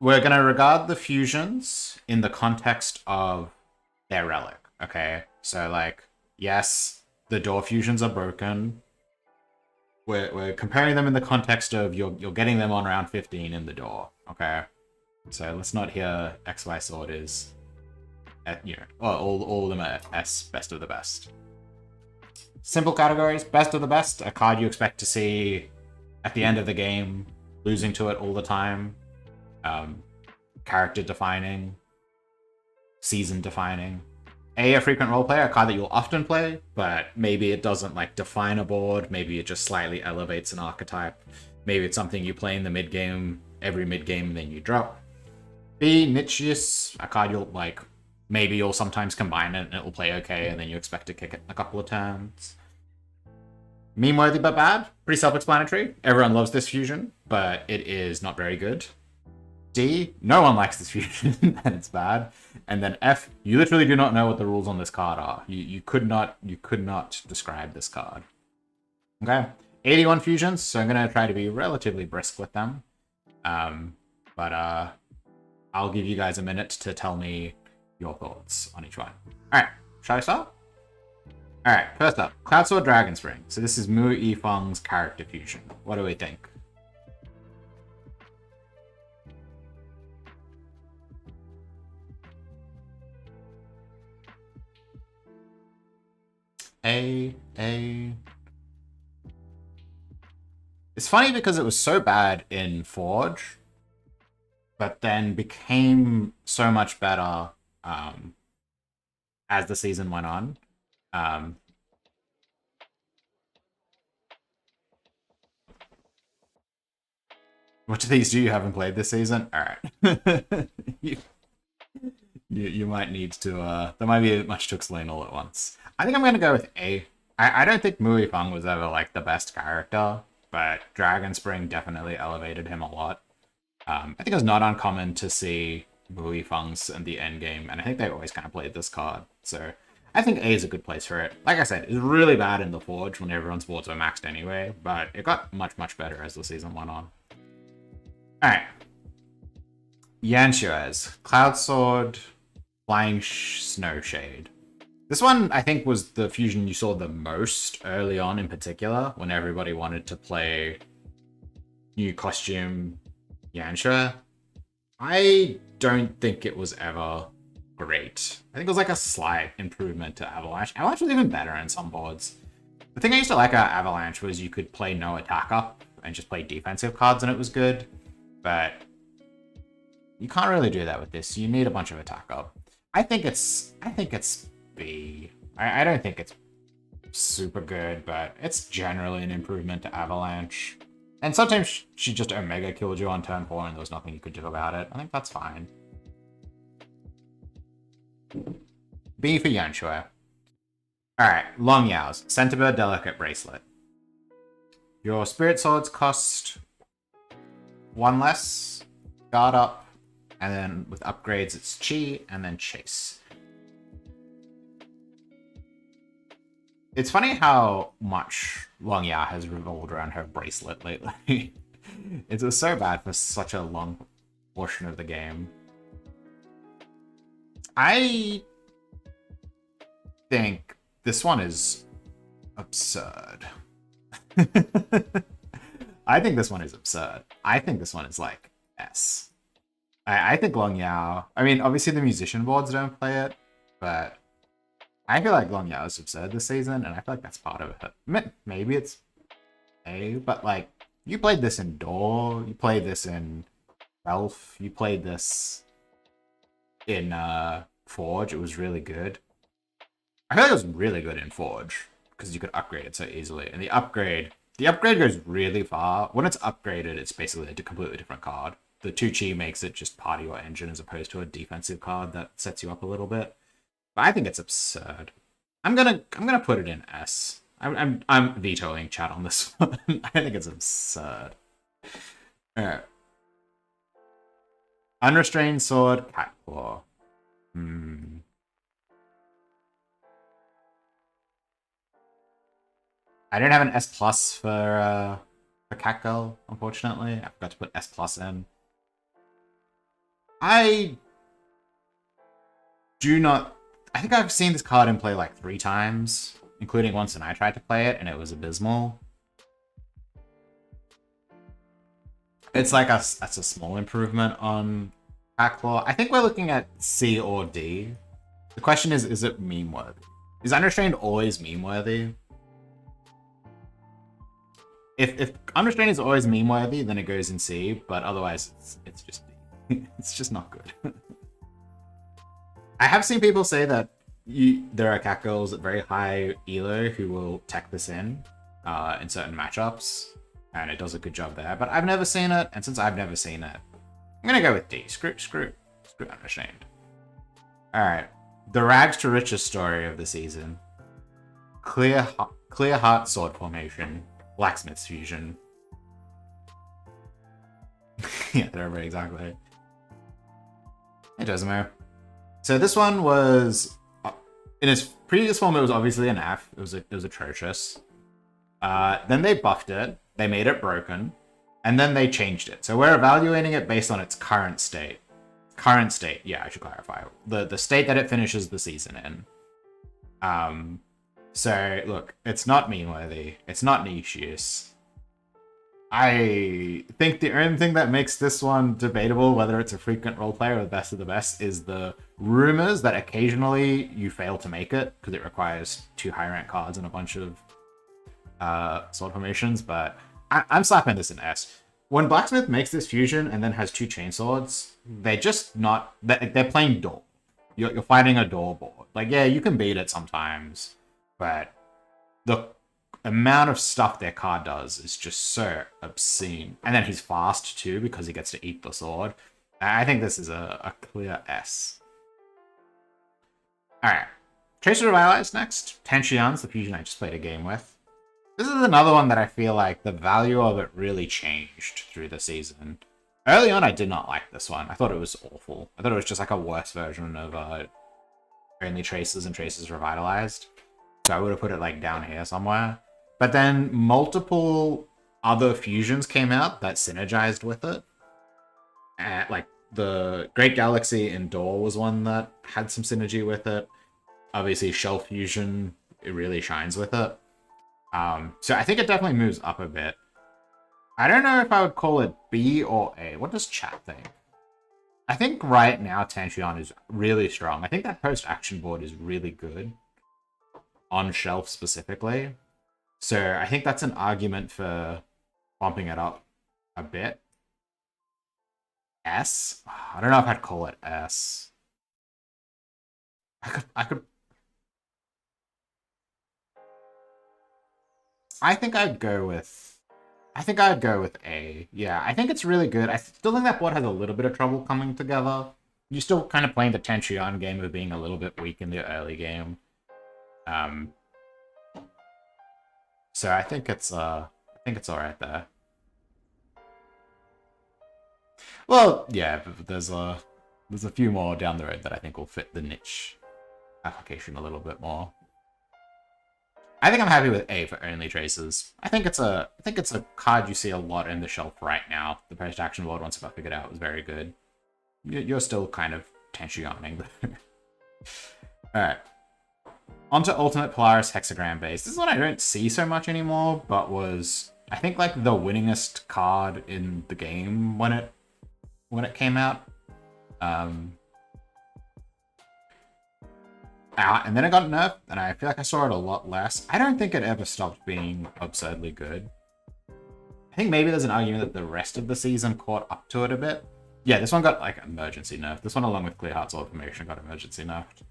we're going to regard the fusions in the context of their relic, okay? So, like, yes, the door fusions are broken. We're comparing them in the context of you're getting them on round 15 in the door, okay? So let's not hear XY Sword is, all of them are S, best of the best. Simple categories, best of the best, a card you expect to see at the end of the game, losing to it all the time, character defining, season defining. A frequent role player, a card that you'll often play, but maybe it doesn't like define a board, maybe it just slightly elevates an archetype. Maybe it's something you play in the mid game, every mid game, and then you drop. B, Nichius, a card you'll like, maybe you'll sometimes combine it and it will play okay, and then you expect to kick it in a couple of turns. Meme worthy but bad, pretty self-explanatory. Everyone loves this fusion, but it is not very good. D, no one likes this fusion, and it's bad. And then F, you literally do not know what the rules on this card are. You could not describe this card. Okay, 81 fusions, so I'm gonna try to be relatively brisk with them. But I'll give you guys a minute to tell me your thoughts on each one. Alright, shall I start? Alright, first up, Cloud Sword Dragon Spring. So this is Mu Yifeng's character fusion. What do we think? A. It's funny because it was so bad in Forge, but then became so much better as the season went on. Which of these do you haven't played this season? Alright. you might need to, there might be much to explain all at once. I think I'm going to go with A. I don't think Mu Yifeng was ever, like, the best character, but Dragon Spring definitely elevated him a lot. I think it was not uncommon to see Mu Yifeng's in the end game, and I think they always kind of played this card, so I think A is a good place for it. Like I said, it was really bad in the Forge when everyone's boards were maxed anyway, but it got much, much better as the season went on. Alright. Yanshua's Cloud Sword, Flying Snow Shade. This one, I think, was the fusion you saw the most early on in particular, when everybody wanted to play new costume Yanshua. I don't think it was ever great. I think it was like a slight improvement to Avalanche. Avalanche was even better in some boards. The thing I used to like about Avalanche was you could play no attack up and just play defensive cards and it was good, but you can't really do that with this. You need a bunch of attack up. I think it's B. I don't think it's super good, but it's generally an improvement to Avalanche. And sometimes she just Omega killed you on turn 4 and there was nothing you could do about it. I think that's fine. B for Yanshua. Alright, Long Yao's Centibird Delicate Bracelet. Your Spirit Swords cost 1 less, guard up, and then with upgrades it's Chi, and then Chase. It's funny how much Long Yao has revolved around her bracelet lately. It was so bad for such a long portion of the game. I think this one is absurd. I think this one is absurd. I think this one is like S. I think Long Yao, I mean, obviously the musician boards don't play it, but I feel like Long Yao is absurd this season, and I feel like that's part of it. Maybe it's A, but like, you played this in Door, you played this in Elf, you played this in Forge, it was really good. I feel like it was really good in Forge, because you could upgrade it so easily, and the upgrade goes really far. When it's upgraded, it's basically a completely different card. The 2 Chi makes it just part of your engine as opposed to a defensive card that sets you up a little bit. But I think it's absurd. I'm gonna put it in S. I'm vetoing chat on this one. I think it's absurd. Alright. Unrestrained Sword, Catclaw. I don't have an S plus for Catgirl, unfortunately. I forgot to put S plus in. I do not... I think I've seen this card in play like 3 times, including once when I tried to play it, and it was abysmal. It's like that's a small improvement on Packlaw. I think we're looking at C or D. The question is it meme-worthy? Is Unrestrained always meme-worthy? If Unrestrained is always meme-worthy, then it goes in C, but otherwise it's just D. It's just not good. I have seen people say that there are cat girls at very high elo who will tech this in certain matchups, and it does a good job there, but I've never seen it, and since I've never seen it, I'm gonna go with D. Screw Unrestrained. Alright. The rags to riches story of the season. Clear Heart Sword Formation. Blacksmith's Fusion. Yeah, they're very exactly. Hey, Josimo. So this one was... in its previous form, it was obviously an F. It was atrocious. Then they buffed it. They made it broken. And then they changed it. So we're evaluating it based on its current state. Current state, yeah, I should clarify. The state that it finishes the season in. So, look, it's not meme-worthy. It's not niche use. I think the only thing that makes this one debatable, whether it's a frequent roleplayer or the best of the best, is the rumors that occasionally you fail to make it, because it requires 2 high-rank cards and a bunch of sword formations, but I'm slapping this in S. When Blacksmith makes this fusion and then has 2 chainswords, they're just not... They're playing door. You're fighting a door board. Like, yeah, you can beat it sometimes, but the amount of stuff their card does is just so obscene. And then he's fast, too, because he gets to eat the sword. I think this is a clear S. Alright. Tracer of Allies next. Xian's the fusion I just played a game with. This is another one that I feel like the value of it really changed through the season. Early on, I did not like this one. I thought it was awful. I thought it was just like a worse version of Only Traces and Traces Revitalized. So I would have put it like down here somewhere. But then multiple other fusions came out that synergized with it. Like the Great Galaxy Indoor was one that had some synergy with it. Obviously, Shell Fusion, it really shines with it. So I think it definitely moves up a bit. I don't know if I would call it B or A. What does chat think? I think right now Xian is really strong. I think that post-action board is really good. On shelf specifically. So I think that's an argument for bumping it up a bit. S? I don't know if I'd call it S. I think I'd go with A. Yeah, I think it's really good. I still think that board has a little bit of trouble coming together. You're still kind of playing the Xian game of being a little bit weak in the early game. So I think it's alright there. Well, yeah, but there's a few more down the road that I think will fit the niche application a little bit more. I think I'm happy with A for Only Traces. I think it's a card you see a lot in the shelf right now. The post-action board, once I figured out, was very good. You're still kind of Xianing though. Alright. Onto Ultimate Polaris Hexagram Base. This is one I don't see so much anymore, but was, I think, like the winningest card in the game when it came out. And then it got nerfed, and I feel like I saw it a lot less. I don't think it ever stopped being absurdly good. I think maybe there's an argument that the rest of the season caught up to it a bit. Yeah, this one got, like, emergency nerfed. This one, along with Clear Heart Sword Formation, got emergency nerfed.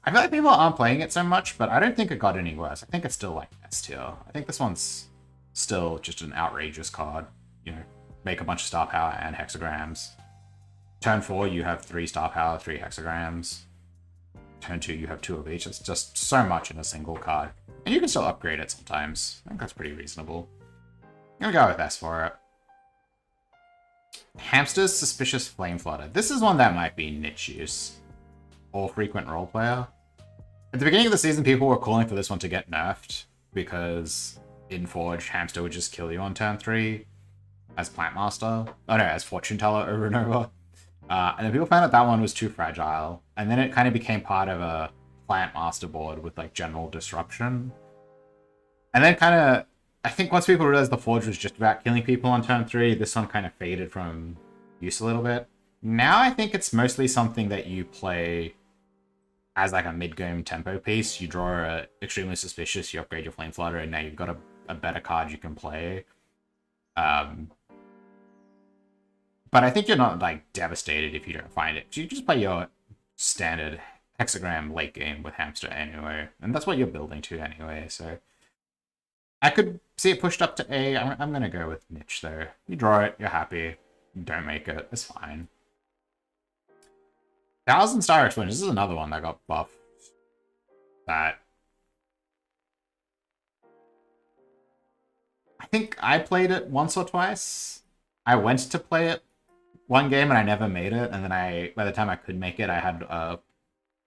I feel like people aren't playing it so much, but I don't think it got any worse. I think it's still, like, S tier. I think this one's still just an outrageous card. You know, make a bunch of star power and hexagrams. Turn 4, you have 3 star power, 3 hexagrams. Turn 2, you have 2 of each. It's just so much in a single card. And you can still upgrade it sometimes. I think that's pretty reasonable. I'm gonna go with S for it. Hamster's Suspicious Flame Flutter. This is one that might be niche use. Or frequent role player. At the beginning of the season, people were calling for this one to get nerfed. Because in Forge, Hamster would just kill you on turn 3 as Plant Master. Oh no, as Fortune Teller over and over. And then people found out that one was too fragile. And then it kind of became part of a plant master board with like general disruption. And then kind of, I think once people realized the Forge was just about killing people on turn 3, this one kind of faded from use a little bit. Now I think it's mostly something that you play as like a mid-game tempo piece. You draw a extremely suspicious, you upgrade your Flame Flutter, and now you've got a better card you can play. But I think you're not like devastated if you don't find it. You just play your standard hexagram late game with Hamster anyway, and that's what you're building to anyway. So I could see it pushed up to A. I'm gonna go with Niche though. You draw it, you're happy. You don't make it, it's fine. 1000-Star Explosion. This is another one that got buffed. That I think I played it once or twice. I went to play it one game and I never made it, and then by the time I could make it, I had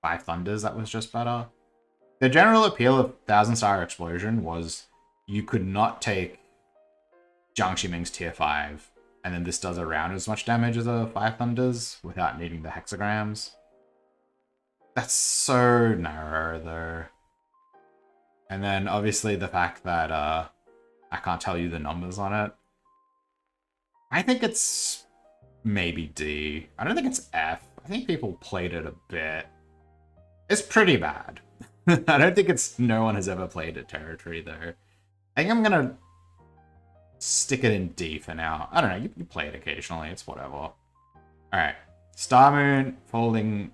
5 Thunders that was just better. The general appeal of 1000-Star Explosion was you could not take Jiang Ximing's tier 5, and then this does around as much damage as a 5 Thunders without needing the hexagrams. That's so narrow, though. And then, obviously, the fact that I can't tell you the numbers on it. I think it's maybe D. I don't think it's F. I think people played it a bit. It's pretty bad. I don't think no one has ever played it territory, though. I think I'm gonna stick it in D for now. I don't know, you play it occasionally, it's whatever. Alright, Star Moon, Folding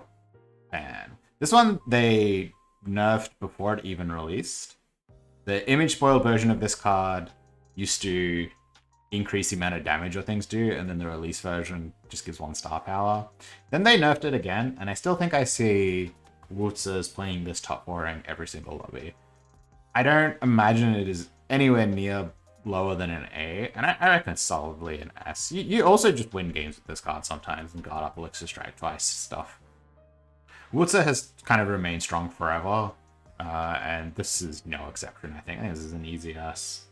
Fan. This one they nerfed before it even released. The image spoiled version of this card used to increase the amount of damage your things do, and then the release version just gives 1 star power. Then they nerfed it again, and I still think I see Wutzers playing this top 4 rank every single lobby. I don't imagine it is anywhere near lower than an A, and I reckon it's solidly an S. You also just win games with this card sometimes and guard up Elixir Strike twice stuff. Wutzer has kind of remained strong forever, and this is no exception, I think. I think this is an easy S.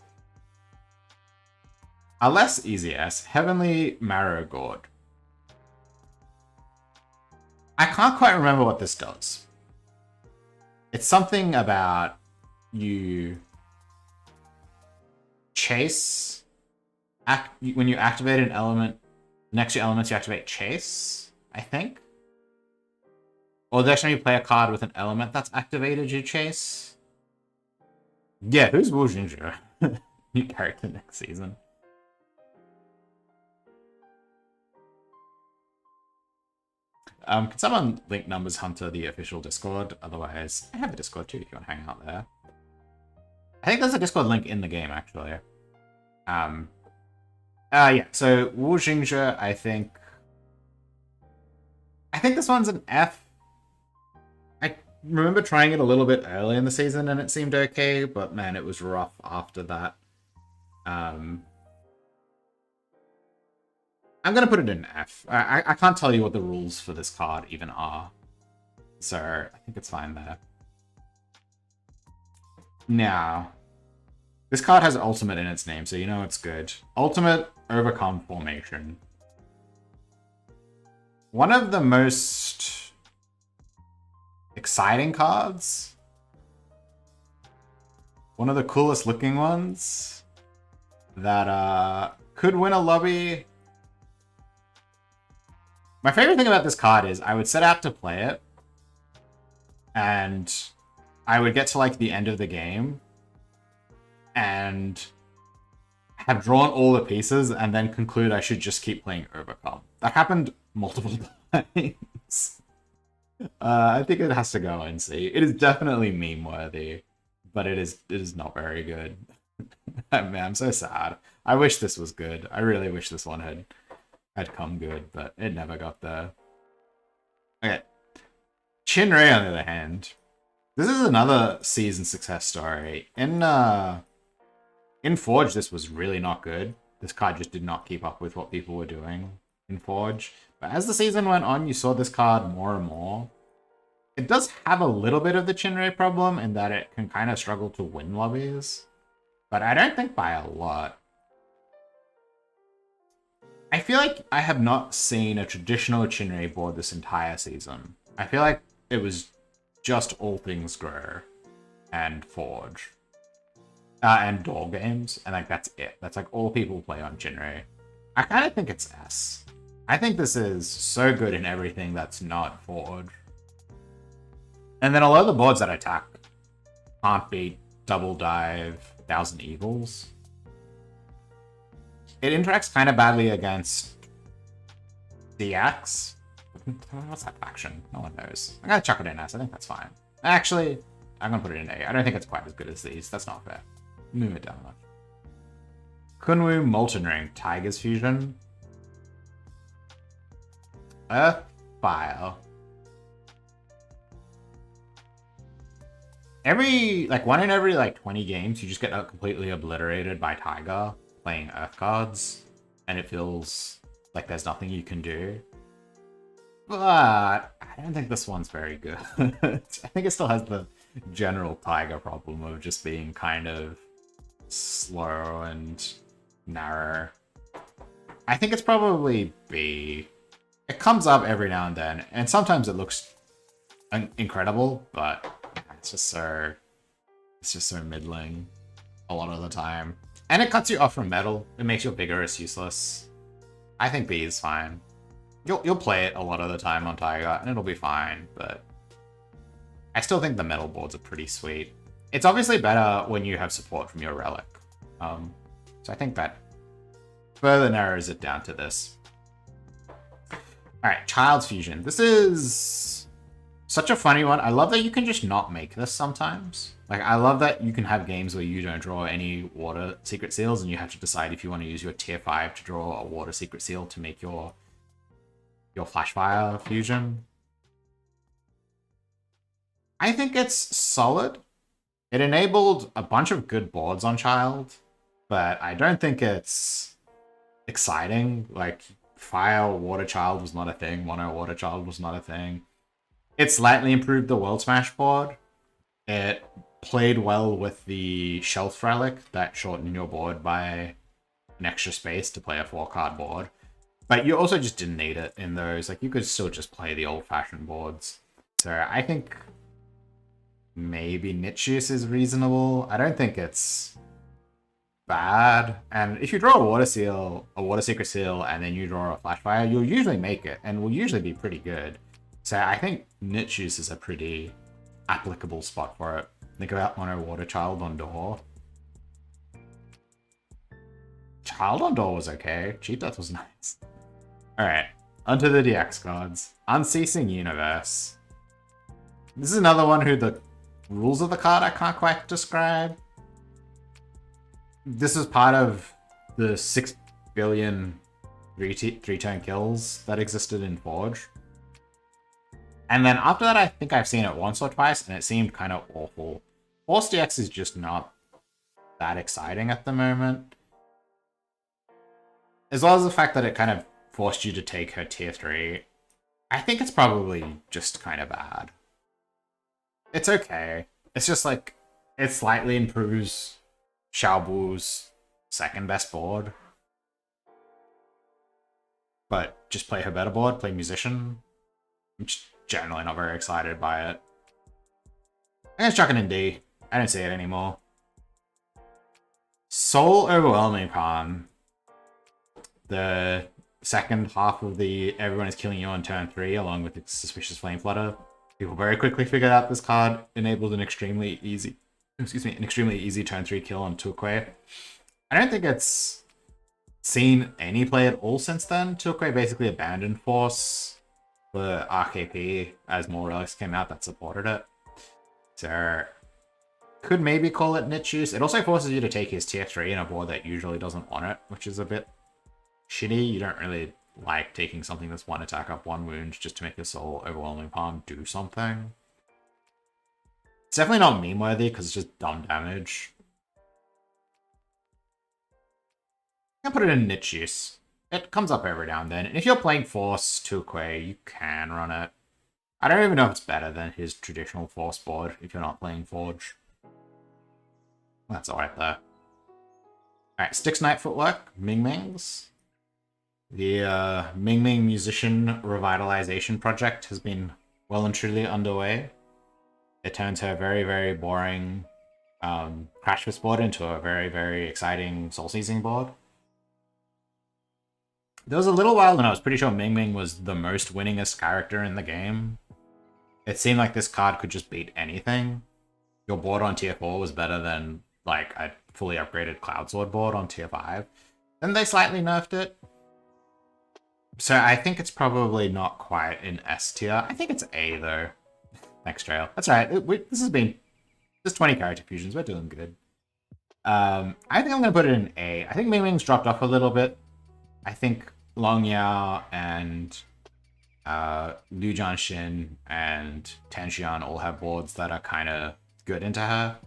A less easy S, Heavenly Marrow Gourd. I can't quite remember what this does. It's something about you chase. When you activate an element, next to your elements you activate Chase, I think. Or the next time you play a card with an element that's activated, you Chase. Yeah, who's Wu Jingzhe? New character next season. Can someone link Numbers Hunter the official Discord? Otherwise, I have a Discord too if you want to hang out there. I think there's a Discord link in the game, actually. Yeah, so Wu Jingzhe, I think this one's an F. I remember trying it a little bit early in the season and it seemed okay, but man, it was rough after that. I'm gonna put it in F. I can't tell you what the rules for this card even are. So, I think it's fine there. Now, this card has Ultimate in its name, so you know it's good. Ultimate Overcome Formation. One of the most exciting cards. One of the coolest looking ones. That could win a lobby. My favorite thing about this card is I would set out to play it, and I would get to like the end of the game and have drawn all the pieces and then conclude I should just keep playing Overcome. That happened multiple times. I think it has to go and see. It is definitely meme worthy, but it is not very good. Man, I'm so sad. I wish this was good. I really wish this one had come good, but it never got there. Okay. Chinray, on the other hand. This is another season success story. In Forge, this was really not good. This card just did not keep up with what people were doing in Forge. But as the season went on, you saw this card more and more. It does have a little bit of the Chinray problem in that it can kind of struggle to win lobbies. But I don't think by a lot. I feel like I have not seen a traditional Chinray board this entire season. I feel like it was just All Things Grow and Forge. And Door Games, and like that's it. That's like all people play on Chinray. I kind of think it's S. I think this is so good in everything that's not Forge. And then a lot of the boards that attack can't beat Double Dive, Thousand Eagles. It interacts kind of badly against DX. What's that faction? No one knows. I'm gonna chuck it in S. I think that's fine. Actually, I'm gonna put it in A. I don't think it's quite as good as these. That's not fair. Move it down much. Kunwu Molten Ring, Tiger's Fusion. Earth Fire. One in every 20 games, you just get completely obliterated by Tiger playing Earth cards, and it feels like there's nothing you can do. But I don't think this one's very good. I think it still has the general Tiger problem of just being kind of slow and narrow. I think it's probably B. It comes up every now and then, and sometimes it looks incredible, but it's just so middling a lot of the time. And it cuts you off from metal. It makes your vigorous useless. I think B is fine. You'll play it a lot of the time on Tiger, and it'll be fine, but I still think the metal boards are pretty sweet. It's obviously better when you have support from your relic. So I think that further narrows it down to this. Alright, Child's Fusion. This is such a funny one. I love that you can just not make this sometimes. I love that you can have games where you don't draw any water secret seals and you have to decide if you want to use your tier 5 to draw a water secret seal to make your Flashfire fusion. I think it's solid. It enabled a bunch of good boards on Child, but I don't think it's exciting. Fire Water Child was not a thing. Mono Water Child was not a thing. It slightly improved the World Smash board. It played well with the Shelf Relic that shortened your board by an extra space to play a 4-card board. But you also just didn't need it in those. You could still just play the old-fashioned boards. So I think maybe Nichius is reasonable. I don't think it's bad. And if you draw a water secret seal, and then you draw a Flashfire, you'll usually make it, and will usually be pretty good. So I think Nichius is a pretty applicable spot for it. Think about Mono Water Child on Door. Child on Door was okay. Cheap Death was nice. Alright, onto the DX cards. Unceasing Universe. This is another one who the rules of the card I can't quite describe. This is part of the 6 billion 3-turn kills that existed in Forge. And then after that, I think I've seen it once or twice, and it seemed kind of awful. Force DX is just not that exciting at the moment. As well as the fact that it kind of forced you to take her tier 3. I think it's probably just kind of bad. It's okay. It's just it slightly improves Xiaobu's second best board. But just play her better board, play Musician. I'm just generally not very excited by it. I'm gonna chuck it in D. I don't see it anymore. Soul Overwhelming Palm. The second half of the everyone is killing you on turn 3 along with the Suspicious Flame Flutter. People very quickly figured out this card enabled an extremely easy turn 3 kill on Turquoise. I don't think it's seen any play at all since then. Turquoise basically abandoned Force for RKP as more relics came out that supported it. So could maybe call it Nichius. It also forces you to take his tier 3 in a board that usually doesn't want it, which is a bit shitty. You don't really like taking something that's 1 attack up 1 wound just to make your Soul Overwhelming Palm do something. It's definitely not meme worthy because it's just dumb damage. I'm gonna put it in Nichius. It comes up every now and then, and if you're playing Force Turquoise, you can run it. I don't even know if it's better than his traditional Force board if you're not playing Forge. That's alright though. Alright, Styx Knight Footwork, Ming Mings. The Ming Ming Musician Revitalization Project has been well and truly underway. It turns her very, very boring Crash Fist board into a very, very exciting Soul Seizing board. There was a little while when I was pretty sure Ming Ming was the most winningest character in the game. It seemed like this card could just beat anything. Your board on tier 4 was better than like a fully upgraded Cloud Sword board on tier 5. Then they slightly nerfed it. So I think it's probably not quite in S tier. I think it's A though. Thanks, Trail. That's right. There's 20 character fusions. We're doing good. I think I'm going to put it in A. I think Ming Ming's dropped off a little bit. I think Long Yao and Liu Jianxin and Tan Xian all have boards that are kind of good into her.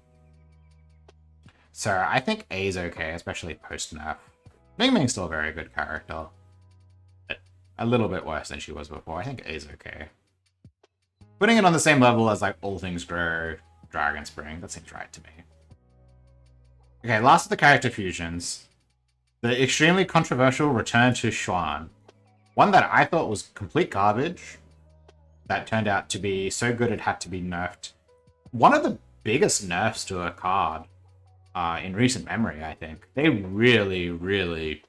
So I think A is okay, especially post-nerf. Ming Ming's still a very good character. But a little bit worse than she was before. I think A is okay. Putting it on the same level as like All Things Grow, Dragon Spring, that seems right to me. Okay, last of the character fusions. The extremely controversial return to Xian. One that I thought was complete garbage. That turned out to be so good it had to be nerfed. One of the biggest nerfs to a card in recent memory, I think. They really, really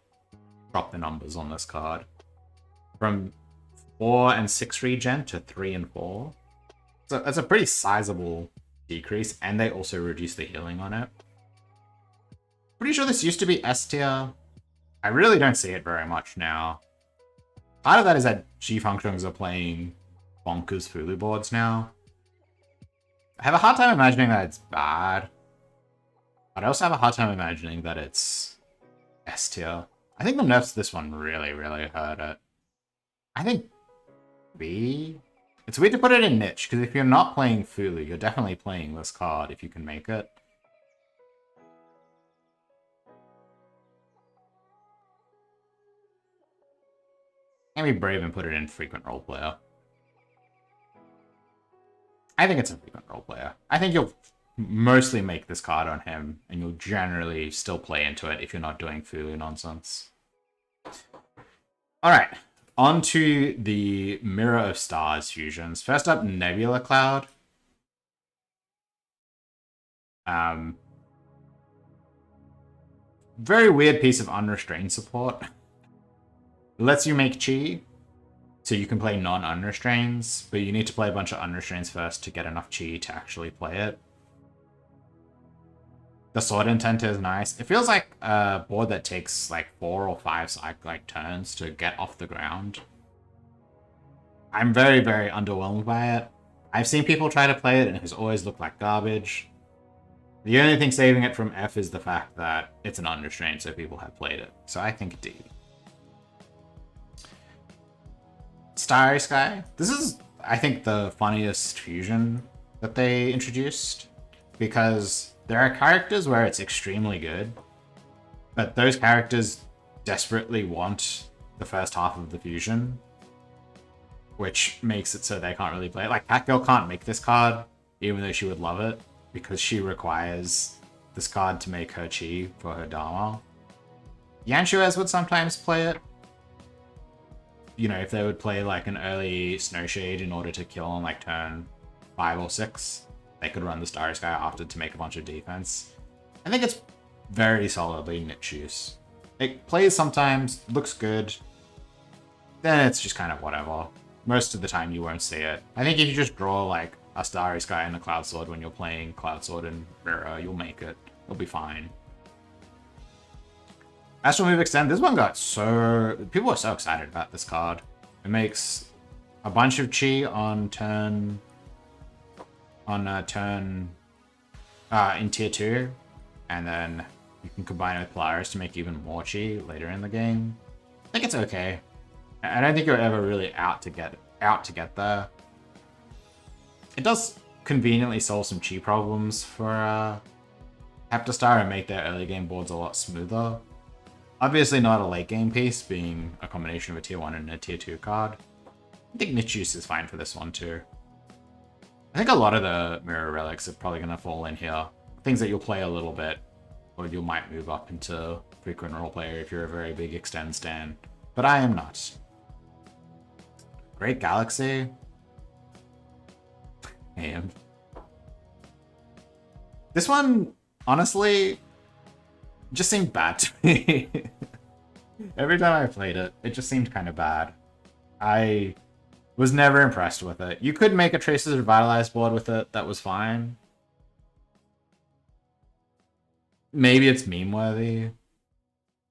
dropped the numbers on this card. From 4 and 6 regen to 3 and 4. So that's a pretty sizable decrease, and they also reduced the healing on it. Pretty sure this used to be S tier. I really don't see it very much now. Part of that is that G-Functions are playing bonkers Fulu boards now. I have a hard time imagining that it's bad. But I also have a hard time imagining that it's S tier. I think the nerfs to this one really, really hurt it. I think B? It's weird to put it in niche, because if you're not playing Fulu, you're definitely playing this card if you can make it. Can be brave and put it in frequent role player. I think it's a frequent role player. I think you'll mostly make this card on him, and you'll generally still play into it if you're not doing Fulu nonsense. Alright, on to the Mirror of Stars fusions. First up, Nebula Cloud. Very weird piece of unrestrained support. It lets you make chi, so you can play non-unrestrains, but you need to play a bunch of unrestrains first to get enough chi to actually play it. The Sword Intent is nice. It feels like a board that takes like 4 or 5 cyclic turns to get off the ground. I'm very, very underwhelmed by it. I've seen people try to play it and it has always looked like garbage. The only thing saving it from F is the fact that it's an unrestrained, so people have played it. So I think D. Starry Sky. This is, I think, the funniest fusion that they introduced, because there are characters where it's extremely good, but those characters desperately want the first half of the fusion, which makes it so they can't really play it. Like, Catgirl can't make this card, even though she would love it, because she requires this card to make her chi for her Dharma. Yanshuez would sometimes play it. You know, if they would play like an early Snowshade in order to kill on like turn 5 or 6, they could run the Starry Sky after to make a bunch of defense. I think it's very solidly niche use. It plays sometimes, looks good, then it's just kind of whatever. Most of the time you won't see it. I think if you just draw like a Starry Sky and a Cloud Sword when you're playing Cloud Sword and Mirror, you'll make it. It'll be fine. Astral Move Extend, this one got so... People were so excited about this card. It makes a bunch of chi on turn... in tier 2. And then you can combine it with Polaris to make even more chi later in the game. I think it's okay. I don't think you're ever really out to get there. It does conveniently solve some chi problems for Heptastar and make their early game boards a lot smoother. Obviously not a late game piece, being a combination of a tier 1 and a tier 2 card. I think niche use is fine for this one too. I think a lot of the mirror relics are probably going to fall in here. Things that you'll play a little bit, or you might move up into frequent role player if you're a very big extend stan. but I am not. Great Galaxy. Damn. This one, honestly, just seemed bad to me. Every time I played it, it just seemed kind of bad. I was never impressed with it. You could make a Traces Revitalized board with it, that was fine. Maybe it's meme-worthy.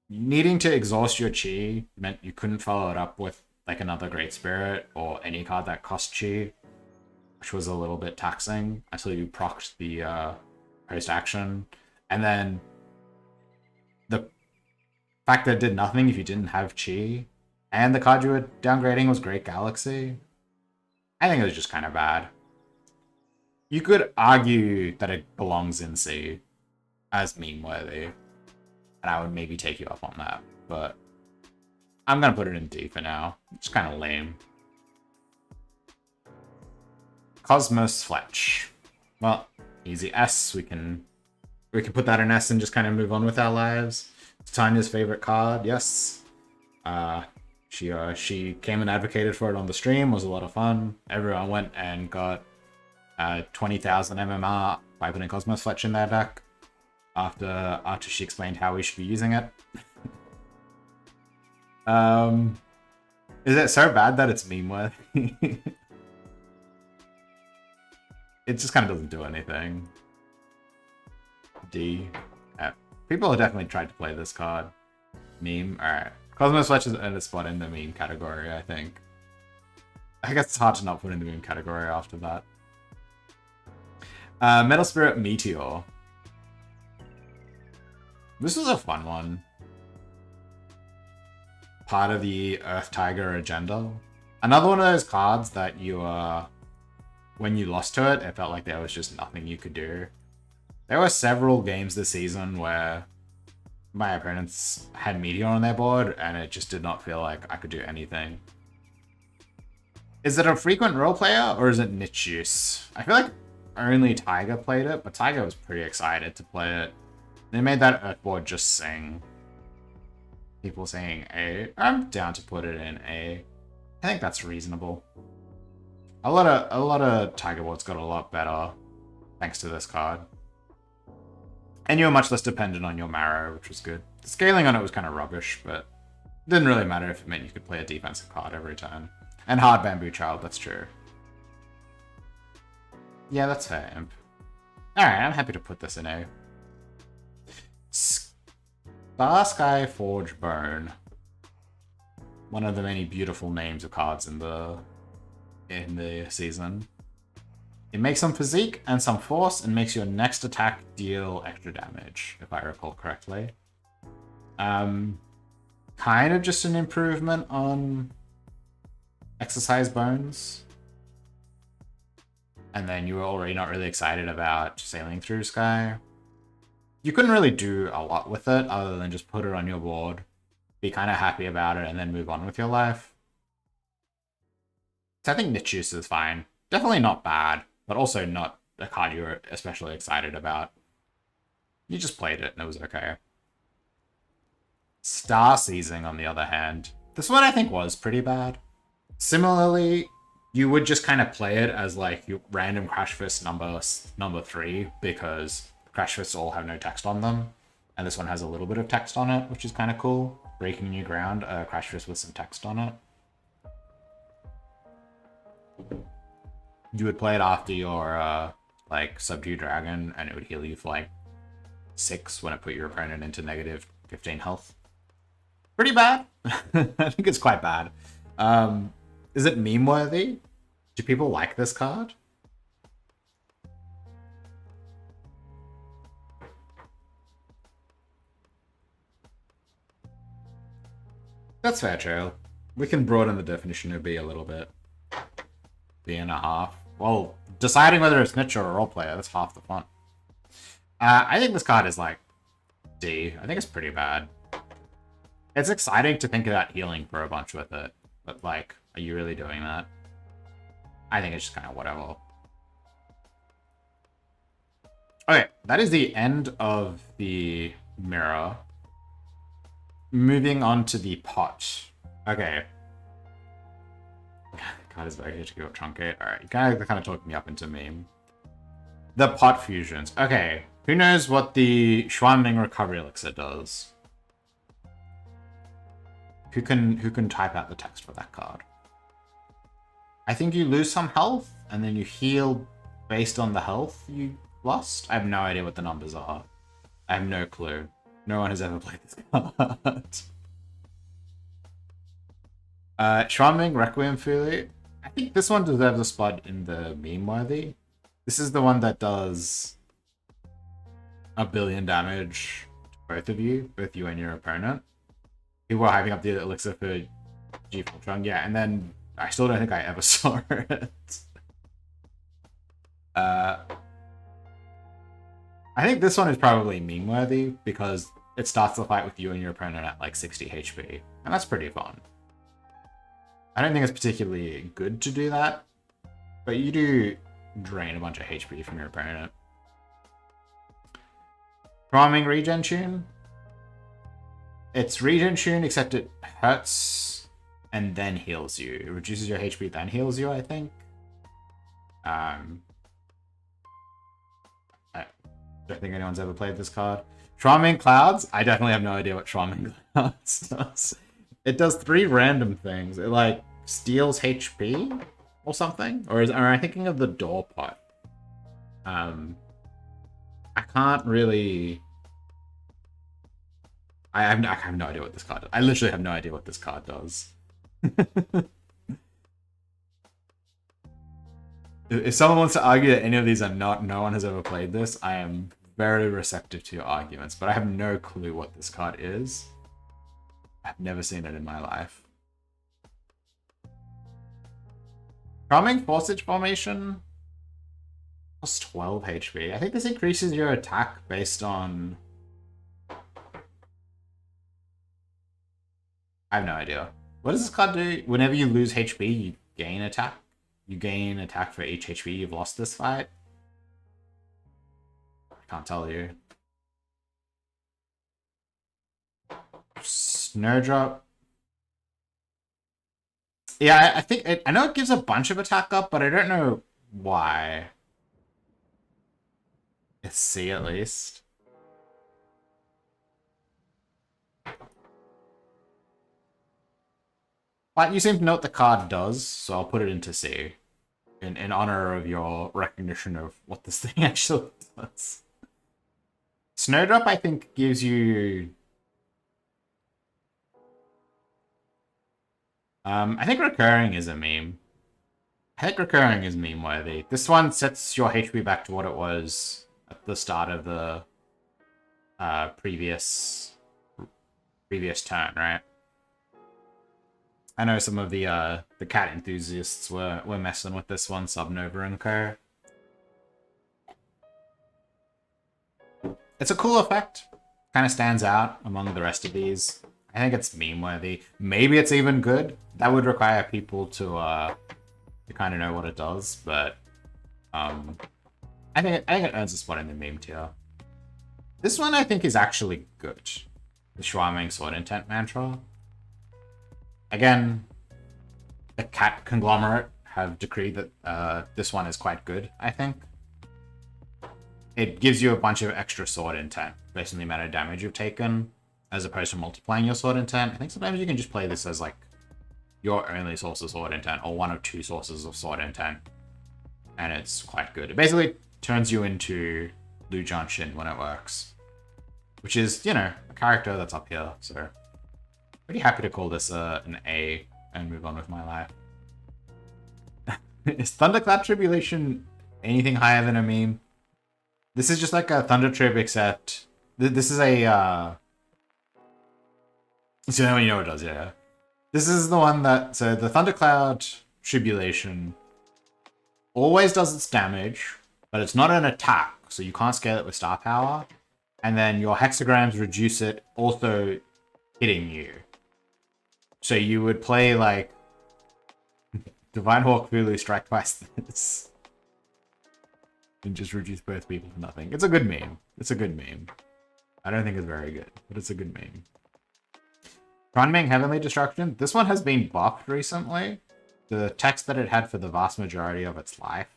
Needing to exhaust your chi meant you couldn't follow it up with like another Great Spirit or any card that cost chi, which was a little bit taxing until you procced the post-action. And then the fact that it did nothing if you didn't have chi, and the card you were downgrading was Great Galaxy, I think it was just kind of bad. You could argue that it belongs in C as meme-worthy, and I would maybe take you up on that, but I'm gonna put it in D for now. It's kind of lame. Cosmos Fletch. Well, easy S. We can put that in S and just kind of move on with our lives. It's Tanya's favorite card, yes. She came and advocated for it on the stream. It was a lot of fun. Everyone went and got 20,000 MMR by putting Cosmos Fletch in their deck after she explained how we should be using it. Is it so bad that it's meme-worthy? It just kind of doesn't do anything. D. People have definitely tried to play this card. Meme? Alright. Cosmos Fletch is in a spot in the meme category, I think. I guess it's hard to not put in the meme category after that. Metal Spirit Meteor. This was a fun one. Part of the Earth Tiger agenda. Another one of those cards that you, when you lost to it, it felt like there was just nothing you could do. There were several games this season where my opponents had Meteor on their board, and it just did not feel like I could do anything. Is it a frequent role player, or is it niche use? I feel like only Tiger played it, but Tiger was pretty excited to play it. They made that Earth board just sing. People saying A. I'm down to put it in A. I think that's reasonable. A lot of Tiger boards got a lot better thanks to this card. And you were much less dependent on your Marrow, which was good. The scaling on it was kind of rubbish, but it didn't really matter if it meant you could play a defensive card every turn. And Hard Bamboo Child, that's true. Yeah, that's fair, Imp. Alright, I'm happy to put this in A. Starsky Forge Bone. One of the many beautiful names of cards in the season. It makes some physique and some force and makes your next attack deal extra damage, if I recall correctly. Kind of just an improvement on Exercise Bones. And then you were already not really excited about Sailing Through Sky. You couldn't really do a lot with it other than just put it on your board, be kind of happy about it, and then move on with your life. So I think niche use is fine. Definitely not bad, but also not a card you were especially excited about. You just played it and it was okay. Star Seizing, on the other hand. This one I think was pretty bad. Similarly, you would just kind of play it as like your random Crash Fist number 3 because Crash Fists all have no text on them. And this one has a little bit of text on it, which is kind of cool. Breaking New Ground, Crash Fist with some text on it. You would play it after your like Subdue Dragon, and it would heal you for like 6 when it put your opponent into negative 15 health. Pretty bad. I think it's quite bad. Is it meme worthy? Do people like this card? That's fair, Trail. We can broaden the definition of B a little bit. B and a half. Well, deciding whether it's niche or a role player, that's half the fun. I think this card is like D. I think it's pretty bad. It's exciting to think about healing for a bunch with it, but like, are you really doing that? I think it's just kind of whatever. Okay, that is the end of the mirror. Moving on to the pot. Okay. God is very here to go truncate. Alright, you kind of talked me up into meme. The pot fusions. Okay. Who knows what the Xuan recovery elixir does? Who can type out the text for that card? I think you lose some health, and then you heal based on the health you lost. I have no idea what the numbers are. I have no clue. No one has ever played this card. Xuan Requiem Fury. I think this one deserves a spot in the meme worthy. This is the one that does 1 billion damage to both you and your opponent. People are hyping up the elixir for G Voltron, yeah, and then I still don't think I ever saw it. I think this one is probably meme worthy because it starts the fight with you and your opponent at like 60 HP, and that's pretty fun. I don't think it's particularly good to do that, but you do drain a bunch of HP from your opponent. Charming Regen Tune. It's Regen Tune, except it hurts and then heals you. It reduces your HP, then heals you, I think. I don't think anyone's ever played this card. Charming Clouds. I definitely have no idea what Charming Clouds does. It does 3 random things. It like steals HP or something, or am I thinking of the door pot? I can't really. I have no idea what this card does. I literally have no idea what this card does. If someone wants to argue that any of these are no one has ever played this, I am very receptive to your arguments, but I have no clue what this card is. I've never seen it in my life. Charming Forsage Formation plus 12 HP. I think this increases your attack based on... I have no idea. What does this card do? Whenever you lose HP, you gain attack. You gain attack for each HP you've lost this fight. I can't tell you. Snowdrop. Yeah, I think I know it gives a bunch of attack up, but I don't know why. It's C at least. But you seem to know what the card does, so I'll put it into C. In honor of your recognition of what this thing actually does. Snowdrop, I think, gives you... I think Recurring is a meme. I think Recurring is meme-worthy. This one sets your HP back to what it was at the start of the previous turn, right? I know some of the cat enthusiasts were messing with this one, Subnova and Co. It's a cool effect. Kind of stands out among the rest of these. I think it's meme-worthy. Maybe it's even good. That would require people to kind of know what it does, but I think it earns a spot in the meme tier. This one I think is actually good. The Shuaming Sword Intent Mantra. Again, the cat conglomerate have decreed that this one is quite good, I think. It gives you a bunch of extra sword intent based on the amount of damage you've taken, as opposed to multiplying your sword intent. I think sometimes you can just play this as like your only source of sword intent, or one of 2 sources of sword intent, and it's quite good. It basically turns you into Lu Jianshin when it works, which is, you know, a character that's up here, so pretty happy to call this an A and move on with my life. Is Thunderclap Tribulation anything higher than a meme? This is just like a Thunder Trib, except this is a so you know what it does, yeah. This is the one that, so the Thundercloud Tribulation always does its damage, but it's not an attack, so you can't scale it with star power. And then your hexagrams reduce it, also hitting you. So you would play like Divine Hawk Fulu Strike twice this. And just reduce both people to nothing. It's a good meme. It's a good meme. I don't think it's very good, but it's a good meme. Ming Heavenly Destruction. This one has been buffed recently. The text that it had for the vast majority of its life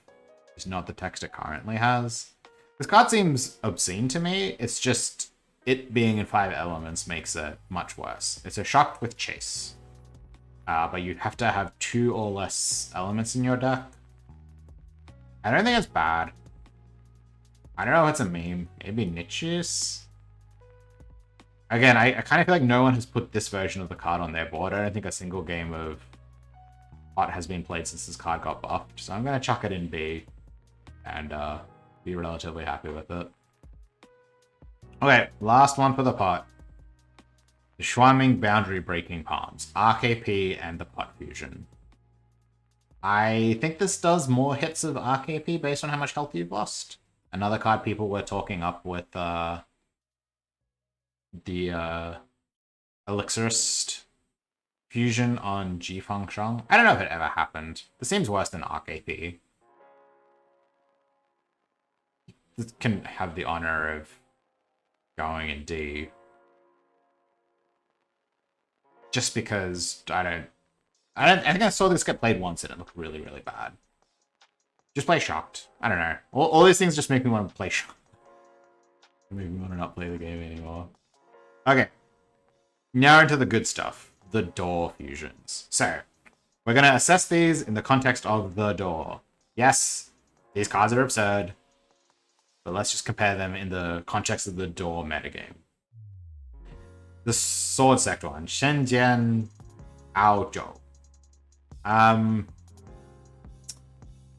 is not the text it currently has. This card seems obscene to me. It's just it being in 5 elements makes it much worse. It's a shock with chase. But you have to have 2 or less elements in your deck. I don't think it's bad. I don't know if it's a meme. Maybe niches? Again, I kind of feel like no one has put this version of the card on their board. I don't think a single game of Pot has been played since this card got buffed. So I'm going to chuck it in B and be relatively happy with it. Okay, last one for the Pot. The Xuanming Boundary Breaking Palms, RKP, and the Pot Fusion. I think this does more hits of RKP based on how much health you've lost. Another card people were talking up with the Elixirist Fusion on Ji Fengsheng. I don't know if it ever happened. This seems worse than RKP. This can have the honor of going in D. Just because I think I saw this get played once and it looked really, really bad. Just play Shocked. I don't know. All these things just make me want to play Shocked. Make me want to not play the game anymore. Okay. Now into the good stuff. The Door fusions. So, we're going to assess these in the context of the Door. Yes, these cards are absurd. But let's just compare them in the context of the Door metagame. The Sword Sector one. Shenzhen Aozhou.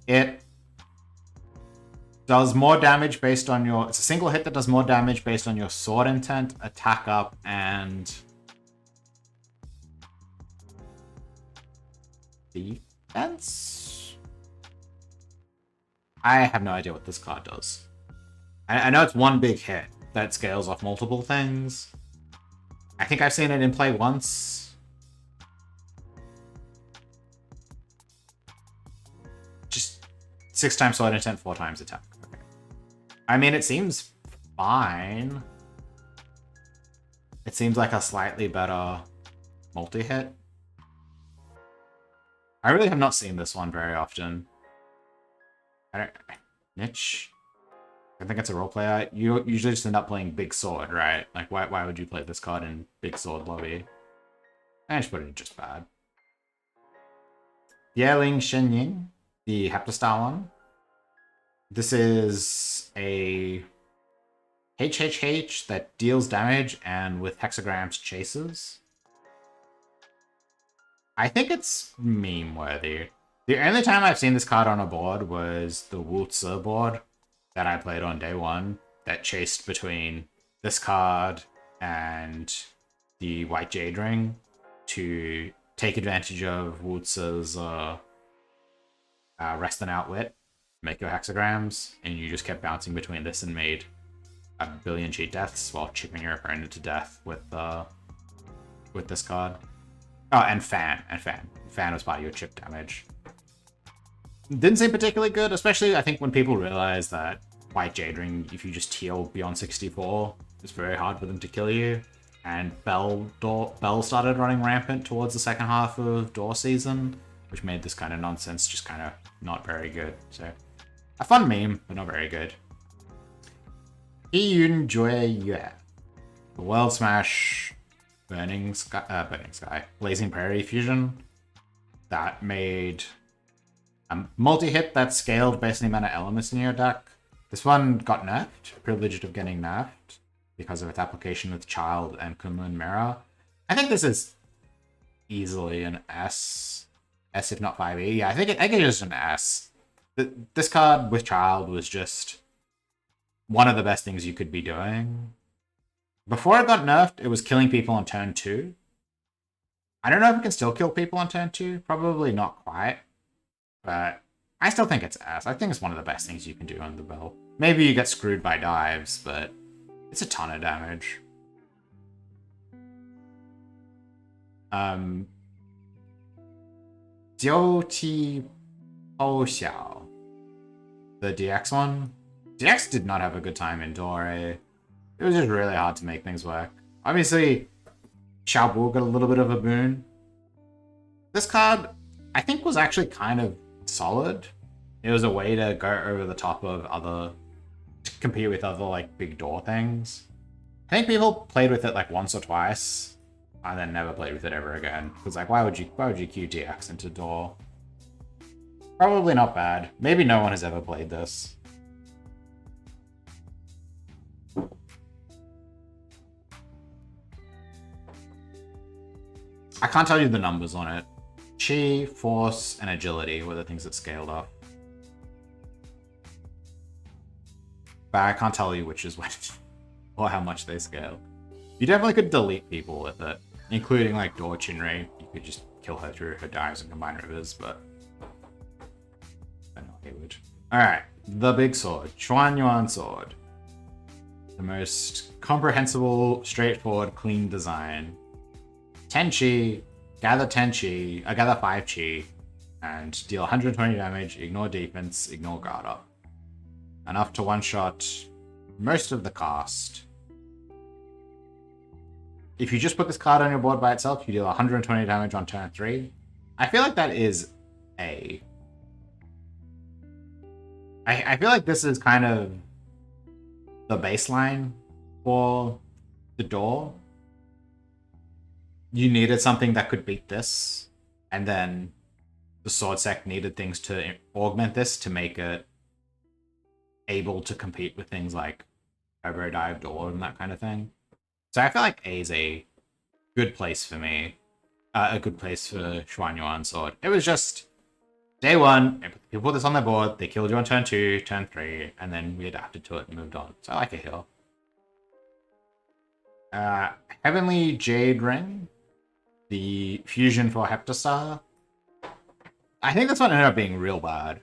It does more damage based on your... It's a single hit that does more damage based on your sword intent, attack up, and... defense? I have no idea what this card does. I know it's one big hit that scales off multiple things. I think I've seen it in play once. Just 6 times sword intent, 4 times attack. Okay. I mean, it seems fine. It seems like a slightly better multi-hit. I really have not seen this one very often. Niche? I think it's a role player. You usually just end up playing Big Sword, right? Like, why would you play this card in Big Sword lobby? I just put it in just bad. Yeling Shenying, the Heptastyle one. This is a HHH that deals damage and with hexagrams chases. I think it's meme-worthy. The only time I've seen this card on a board was the Wu Zi board that I played on day 1 that chased between this card and the White Jade Ring to take advantage of Wu Zi's Rest and Outwit, make your hexagrams, and you just kept bouncing between this and made a billion cheat deaths while chipping your opponent to death with this card. Oh, and Fan. Fan was part of your chip damage. Didn't seem particularly good, especially I think when people realize that White Jade Ring, if you just heal beyond 64, it's very hard for them to kill you. And Bell started running rampant towards the second half of Door season, which made this kind of nonsense just kind of not very good. So, a fun meme, but not very good. Yun Jue Yue. The World Smash Burning Sky, Blazing Prairie fusion that made a multi-hit that scaled based on the amount of elements in your deck. This one got nerfed, privileged of getting nerfed because of its application with Child and Kunlun Mirror. I think this is easily an S if not 5E. Yeah, I think it is an S. This card with Child was just one of the best things you could be doing. Before it got nerfed, it was killing people on turn 2. I don't know if it can still kill people on turn 2. Probably not quite. But I still think it's S. I think it's one of the best things you can do on the Bell. Maybe you get screwed by dives, but it's a ton of damage. Jiu Po Xiao. The DX one. DX did not have a good time in Dore. It was just really hard to make things work. Obviously, Xiao got a little bit of a boon. This card, I think, was actually kind of solid. It was a way to go over the top of other, to compete with other like big door things. I think people played with it like once or twice, and then never played with it ever again. Because like, why would you QTX into door? Probably not bad. Maybe no one has ever played this. I can't tell you the numbers on it. Chi, Force, and Agility were the things that scaled up. But I can't tell you which is which, or how much they scale. You definitely could delete people with it, including like Door Chinri. You could just kill her through her dives and combine rivers, but I know he would. Alright, the big sword, Xuan Yuan sword. The most comprehensible, straightforward, clean design. 10 Chi, gather 10 Chi, gather 5 Chi, and deal 120 damage, ignore defense, ignore guard up. Enough to one-shot most of the cast. If you just put this card on your board by itself, you deal 120 damage on turn 3. I feel like that is A. I feel like this is kind of the baseline for the door. You needed something that could beat this, and then the sword sect needed things to augment this to make it able to compete with things like Overdrive Door and that kind of thing. So I feel like A is a good place for me. A good place for Xuan Yuan sword. It was just day one, people put this on their board, they killed you on turn 2, turn 3, and then we adapted to it and moved on. So I like it here. Heavenly Jade Ring. The fusion for Heptastar. I think this one ended up being real bad.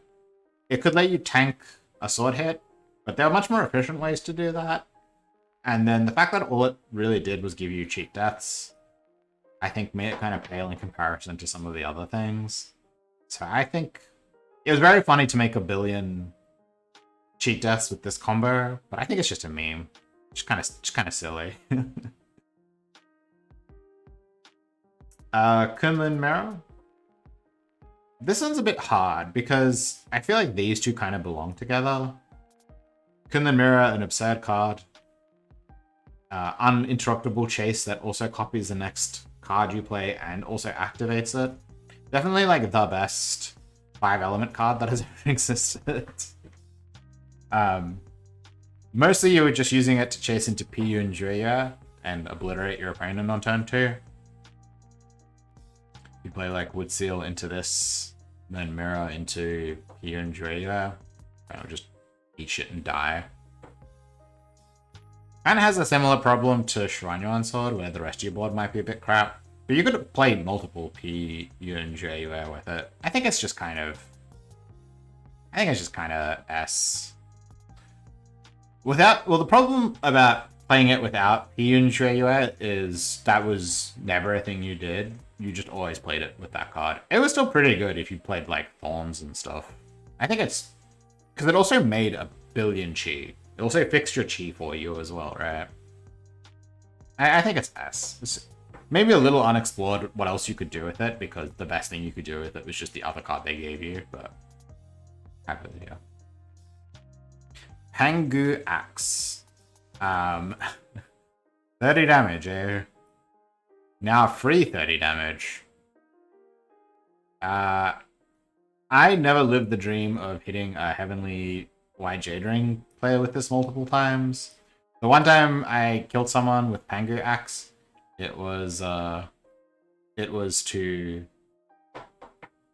It could let you tank a sword hit, but there are much more efficient ways to do that. And then the fact that all it really did was give you cheap deaths, I think made it kind of pale in comparison to some of the other things. So I think it was very funny to make a billion cheat deaths with this combo, but I think it's just a meme. Just kind of silly. Kunlun Mirror. This one's a bit hard because I feel like these two kind of belong together. Kunlun Mirror, an absurd card. Uninterruptible Chase that also copies the next card you play and also activates it. Definitely like the best 5-element card that has ever existed. Mostly you were just using it to chase into Piyu and Juya and obliterate your opponent on turn 2. You play like Wood Seal into this, then Mirror into Piyu and Juya. And it'll just eat shit and die. Kind of has a similar problem to Xuan Yuan Sword, where the rest of your board might be a bit crap. But you could play multiple Piyu and Juya with it. I think it's just kind of S. Well, the problem about playing it without Piyu and Juya is that was never a thing you did. You just always played it with that card. It was still pretty good if you played like Thorns and stuff. I think it's because it also made a billion chi. It also fixed your chi for you as well, right? I think it's S. It's maybe a little unexplored what else you could do with it, because the best thing you could do with it was just the other card they gave you, but happy with it. Pangu Axe. 30 damage, eh? Now free 30 damage. I never lived the dream of hitting a Heavenly White Jade Ring player with this multiple times. The one time I killed someone with Pangu Axe, it was to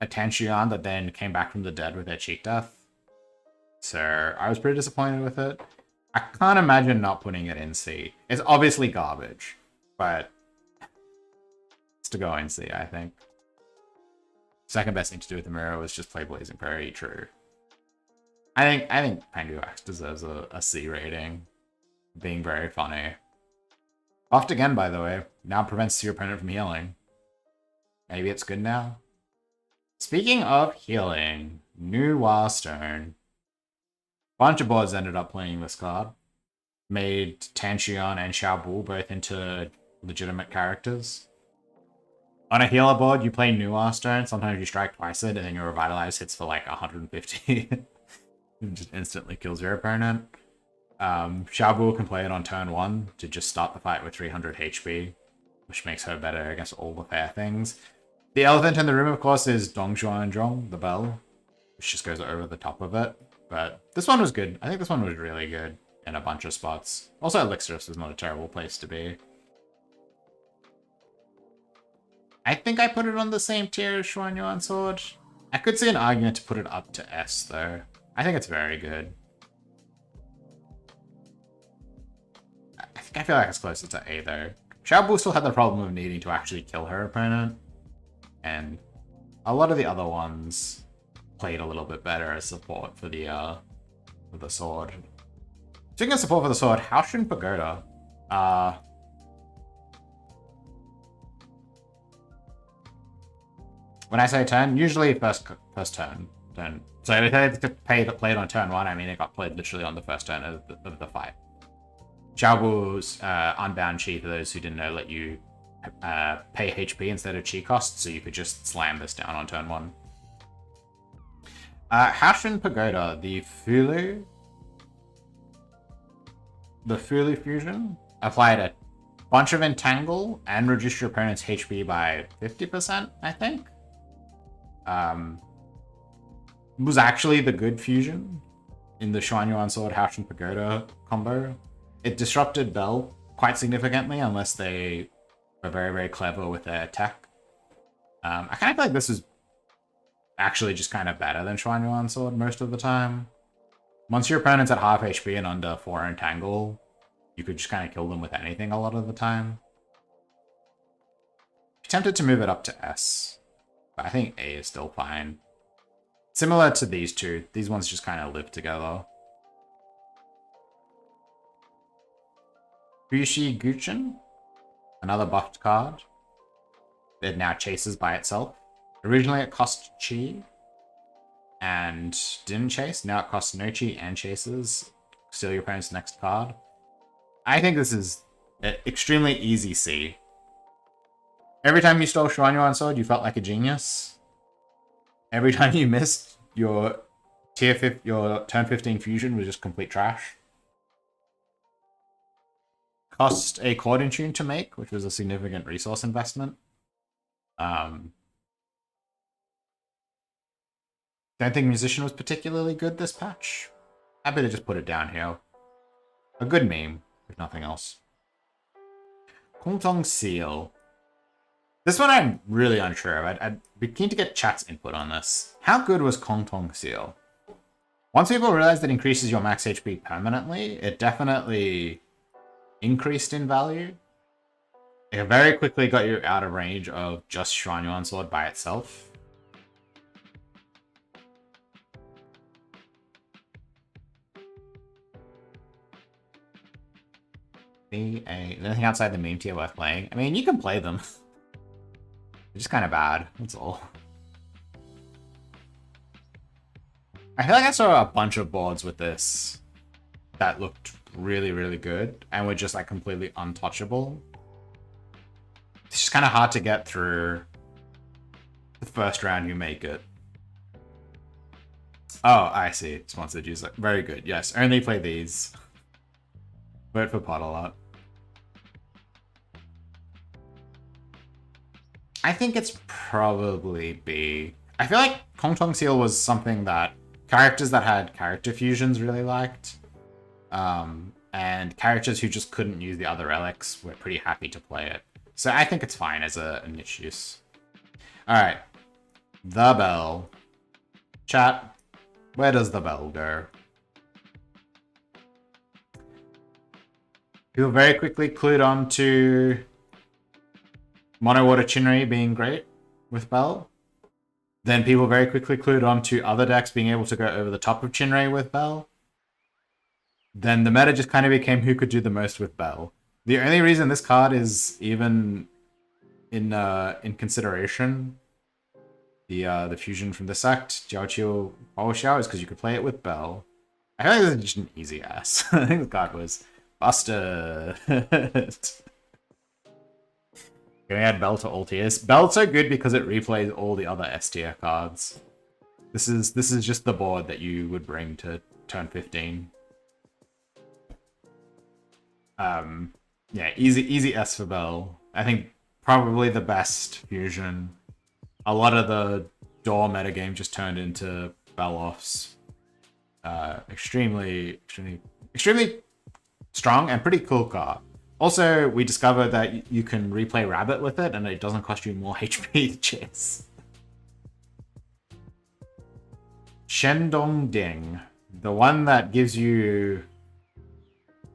a Xian that then came back from the dead with their cheek death. So I was pretty disappointed with it. I can't imagine not putting it in C. It's obviously garbage, but it's to go in C, I think. Second best thing to do with the mirror was just play Blazing Prairie, true. I think Pangu Axe deserves a C rating. Being very funny. Buffed again, by the way. Now prevents your opponent from healing. Maybe it's good now? Speaking of healing, new Warstone. Bunch of boards ended up playing this card. Made Tan Xian and Xiao Bu both into legitimate characters. On a healer board, you play Nuar Stone, sometimes you strike twice it, and then your Revitalize hits for like 150. It just instantly kills your opponent. Xiaobu can play it on turn 1 to just start the fight with 300 HP, which makes her better against all the fair things. The elephant in the room, of course, is Dongzhuan, the bell, which just goes over the top of it. But this one was good. I think this one was really good in a bunch of spots. Also, Elixirus is not a terrible place to be. I think I put it on the same tier as Xuanyuan Sword. I could see an argument to put it up to S, though. I think it's very good. I feel like it's closer to A, though. Xiaobu still had the problem of needing to actually kill her opponent. And a lot of the other ones played a little bit better as support for the sword. Speaking of support for the sword, Haoshin Pagoda. When I say turn, usually first turn. So if they played on turn 1, I mean it got played literally on the first turn of the fight. Xiaobu's Unbound Chi, for those who didn't know, let you pay HP instead of Chi cost, so you could just slam this down on turn 1. Haoshin Pagoda, the Fulu fusion, applied a bunch of Entangle and reduced your opponent's HP by 50%, I think. Was actually the good fusion in the Xuanyuan Sword Haoshin Pagoda combo. It disrupted Bell quite significantly unless they were very, very clever with their attack. I kind of feel like this is actually just kind of better than Xuanyuan Sword most of the time. Once your opponent's at half HP and under 4 Entangle, you could just kind of kill them with anything a lot of the time. I'm tempted to move it up to S, but I think A is still fine. Similar to these two, these ones just kind of live together. Fushi Guchen, another buffed card. It now chases by itself. Originally it cost Chi and didn't chase. Now it costs no Chi and chases. Steal your opponent's next card. I think this is an extremely easy C. Every time you stole Xuanyuan Sword, you felt like a genius. Every time you missed, your your turn 15 fusion was just complete trash. Cost a chord in tune to make, which was a significant resource investment. Don't think Musician was particularly good this patch. Happy to just put it down here. A good meme, if nothing else. Kongtong Seal. This one I'm really unsure of. I'd be keen to get chat's input on this. How good was Kongtong Seal? Once people realized it increases your max HP permanently, it definitely increased in value. It very quickly got you out of range of just Xuanyuan Sword by itself. Anything outside the meme tier worth playing? I mean, you can play them. They're just kind of bad, that's all. I feel like I saw a bunch of boards with this that looked really, really good and were just like completely untouchable. It's just kind of hard to get through the first round you make it. Oh, I see. Sponsored user. Very good. Yes, only play these. Vote for pot a lot. I think it's probably B. I feel like Kongtong Seal was something that characters that had character fusions really liked. And characters who just couldn't use the other relics were pretty happy to play it. So I think it's fine as a niche use. Alright. The Bell. Chat, where does the Bell go? People very quickly clued on to Mono Water Chinri being great with Bell. Then people very quickly clued on to other decks being able to go over the top of Chinri with Bell. Then the meta just kind of became who could do the most with Bell. The only reason this card is even in consideration, the fusion from this act, Jiaoqiu Baoxiao, is because you could play it with Bell. I feel like this is just an easy ass. I think this card was busted. Can we add Bell to all tiers? Bell's so good because it replays all the other S tier cards. This is just the board that you would bring to turn 15. Yeah, easy S for Bell. I think probably the best fusion. A lot of the door metagame just turned into Bell-offs. Extremely strong and pretty cool card. Also, we discovered that you can replay Rabbit with it, and it doesn't cost you more HP to chase. Shendong Ding. The one that gives you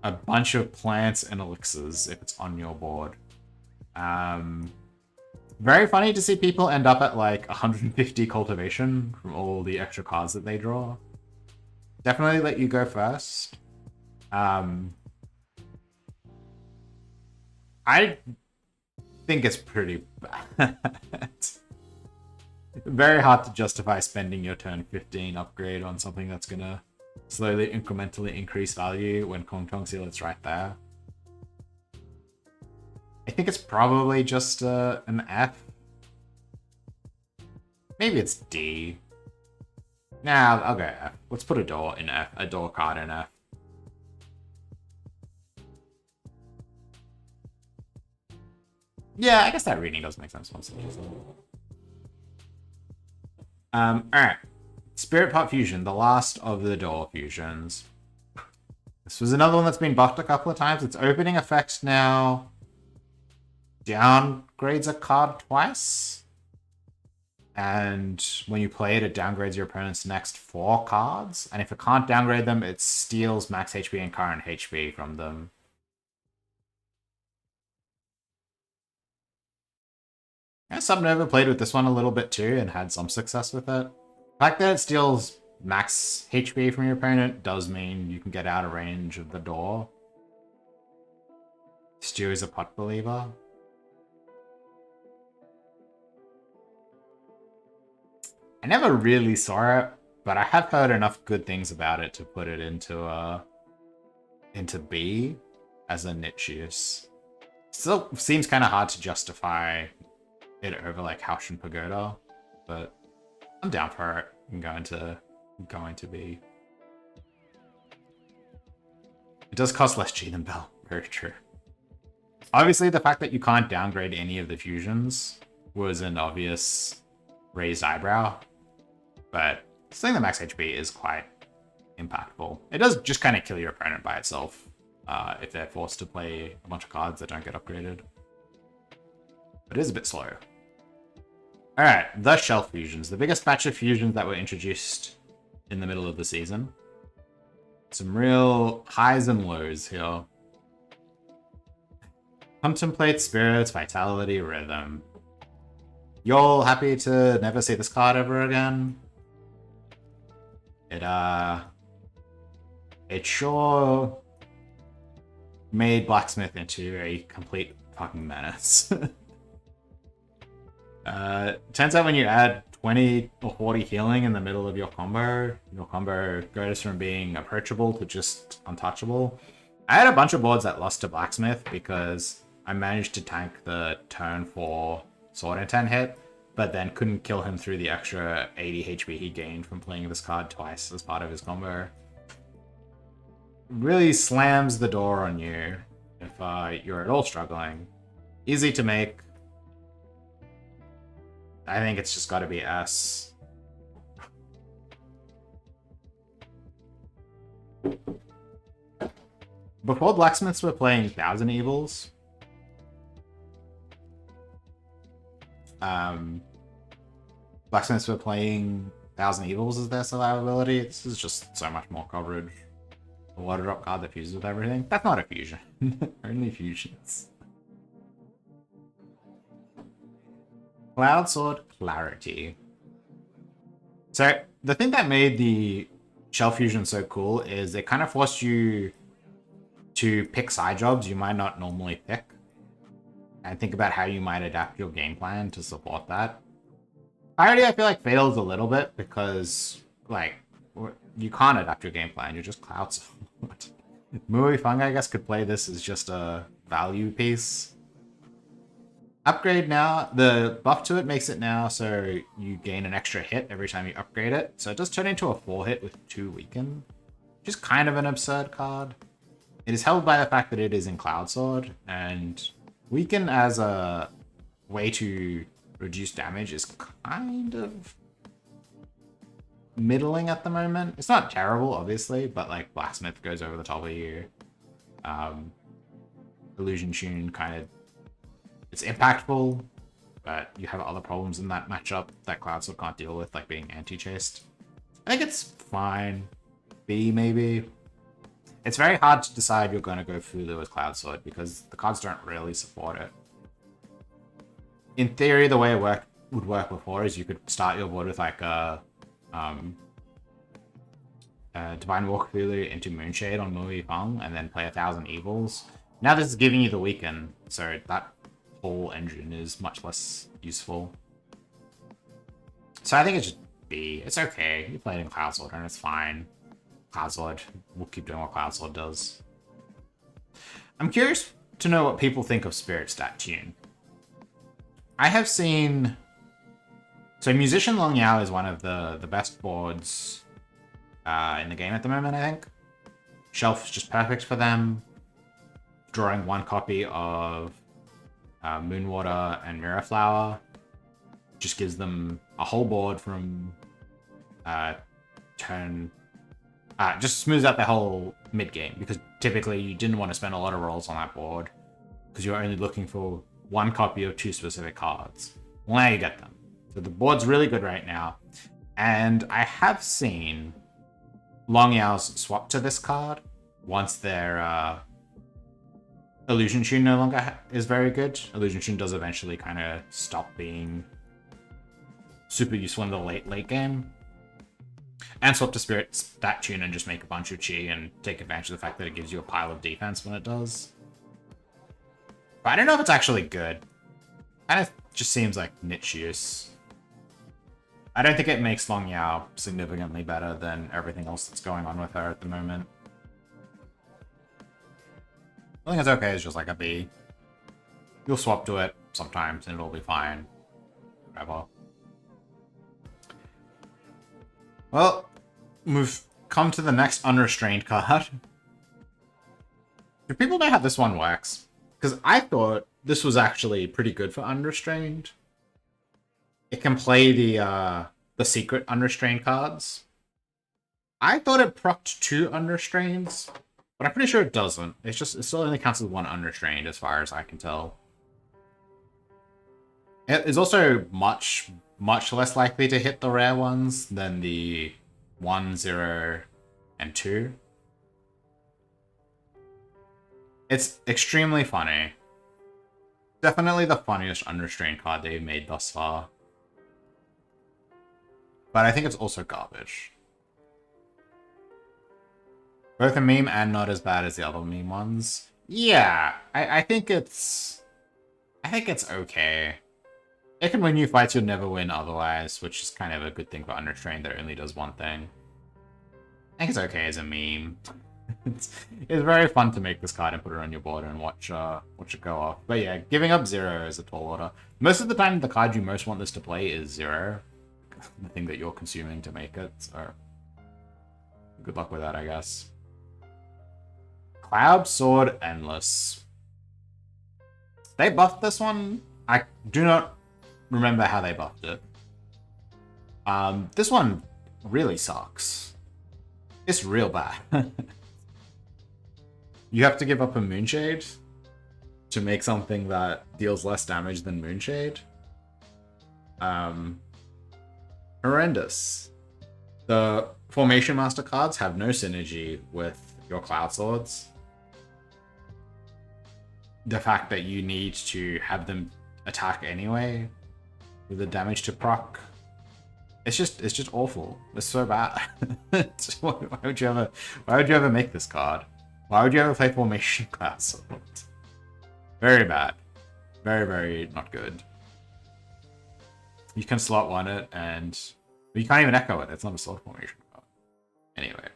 a bunch of plants and elixirs if it's on your board. Very funny to see people end up at like 150 cultivation from all the extra cards that they draw. Definitely let you go first. I think it's pretty bad. Very hard to justify spending your turn 15 upgrade on something that's gonna slowly, incrementally increase value when Kong Chong Sealet's right there. I think it's probably just an F. Maybe it's D. Nah, I'll go F. Let's put a door in F. A door card in F. Yeah, I guess that reading does make sense. Alright. Spirit Pot Fusion, the last of the door fusions. This was another one that's been buffed a couple of times. Its opening effect now downgrades a card twice. And when you play it, it downgrades your opponent's next 4 cards. And if it can't downgrade them, it steals max HP and current HP from them. Yeah, Subnova played with this one a little bit too and had some success with it. The fact that it steals max HP from your opponent does mean you can get out of range of the door. Stu is a pot believer. I never really saw it, but I have heard enough good things about it to put it into B as a niche use. Still seems kind of hard to justify it over like House and Pagoda, but I'm down for it. I'm going to be. It does cost less G than Bell. Very true. Obviously, the fact that you can't downgrade any of the fusions was an obvious raised eyebrow, but stealing the max HP is quite impactful. It does just kind of kill your opponent by itself if they're forced to play a bunch of cards that don't get upgraded. But it is a bit slow. Alright, the Shelf Fusions. The biggest batch of fusions that were introduced in the middle of the season. Some real highs and lows here. Contemplate, Spirits, Vitality, Rhythm. You're happy to never see this card ever again? It sure made Blacksmith into a complete fucking menace. Turns out when you add 20 or 40 healing in the middle of your combo goes from being approachable to just untouchable. I had a bunch of boards that lost to Blacksmith because I managed to tank the turn 4 Sword and 10 hit, but then couldn't kill him through the extra 80 HP he gained from playing this card twice as part of his combo. Really slams the door on you if you're at all struggling. Easy to make. I think it's just got to be S. Before Blacksmiths were playing Thousand Evils, Blacksmiths were playing Thousand Evils as their survivability. This is just so much more coverage. A water drop card that fuses with everything. That's not a fusion. Only fusions. Cloud Sword Clarity. So the thing that made the Shell Fusion so cool is it kind of forced you to pick side jobs you might not normally pick. And think about how you might adapt your game plan to support that. Clarity, I feel like fails a little bit because, like, you can't adapt your game plan. You're just Cloud Sword. Mui Fung, I guess, could play this as just a value piece. Upgrade now. The buff to it makes it now so you gain an extra hit every time you upgrade it. So it does turn into a 4-hit with 2 weaken, which is kind of an absurd card. It is held by the fact that it is in Cloud Sword, and weaken as a way to reduce damage is kind of middling at the moment. It's not terrible, obviously, but like Blacksmith goes over the top of you. Illusion Tune kind of, it's impactful, but you have other problems in that matchup that Cloud Sword can't deal with, like being anti-chased. I think it's fine. B, maybe. It's very hard to decide you're going to go Fulu with Cloud Sword because the cards don't really support it. In theory, the way it would work before is you could start your board with like a Divine Walk Fulu into Moonshade on Mui Fang and then play 1,000 Evils. Now this is giving you the weaken, so that whole engine is much less useful. So I think it should be. It's okay. You play it in Cloud Sword and it's fine. Cloud Sword will keep doing what Cloud Sword does. I'm curious to know what people think of Spirit Stat Tune. I have seen... So Musician Long Yao is one of the best boards in the game at the moment, I think. Shelf is just perfect for them. Drawing one copy of Moonwater and Mirror Flower just gives them a whole board from turn... just smooths out the whole mid-game, because typically you didn't want to spend a lot of rolls on that board, because you're only looking for one copy of 2 specific cards. Well, now you get them. So the board's really good right now. And I have seen Long Yao's swap to this card once their Illusion Tune no longer is very good. Illusion Tune does eventually kind of stop being super useful in the late game. And swap to Spirit Stat Tune and just make a bunch of chi and take advantage of the fact that it gives you a pile of defense when it does. But I don't know if it's actually good. Kind of just seems like niche use. I don't think it makes Long Yao significantly better than everything else that's going on with her at the moment. I think it's okay, it's just like a B. You'll swap to it sometimes and it'll be fine. Whatever. Well, we've come to the next Unrestrained card. Do people know how this one works? Because I thought this was actually pretty good for Unrestrained. It can play the secret Unrestrained cards. I thought it procced 2 Unrestraineds, but I'm pretty sure it doesn't. It still only counts as 1 Unrestrained as far as I can tell. It is also much less likely to hit the rare ones than the 1, 0, and 2. It's extremely funny. Definitely the funniest Unrestrained card they've made thus far. But I think it's also garbage. Both a meme and not as bad as the other meme ones. Yeah, I think it's okay. It can win you fights you'll never win otherwise, which is kind of a good thing for Unrestrained that only does one thing. I think it's okay as a meme. it's very fun to make this card and put it on your board and watch it go off. But yeah, giving up 0 is a tall order. Most of the time, the card you most want this to play is 0. The thing that you're consuming to make it, so good luck with that, I guess. Cloud Sword Endless. They buffed this one. I do not remember how they buffed it. This one really sucks. It's real bad. You have to give up a Moonshade to make something that deals less damage than Moonshade. Horrendous. The Formation Master cards have no synergy with your Cloud Swords. The fact that you need to have them attack anyway with the damage to proc, it's just awful. It's so bad. Why would you ever make this card? Why would you ever play Formation Cloud Swords? Very bad. Very, very not good. You can slot 1 it, and you can't even echo it. It's not a slot formation card. Anyway.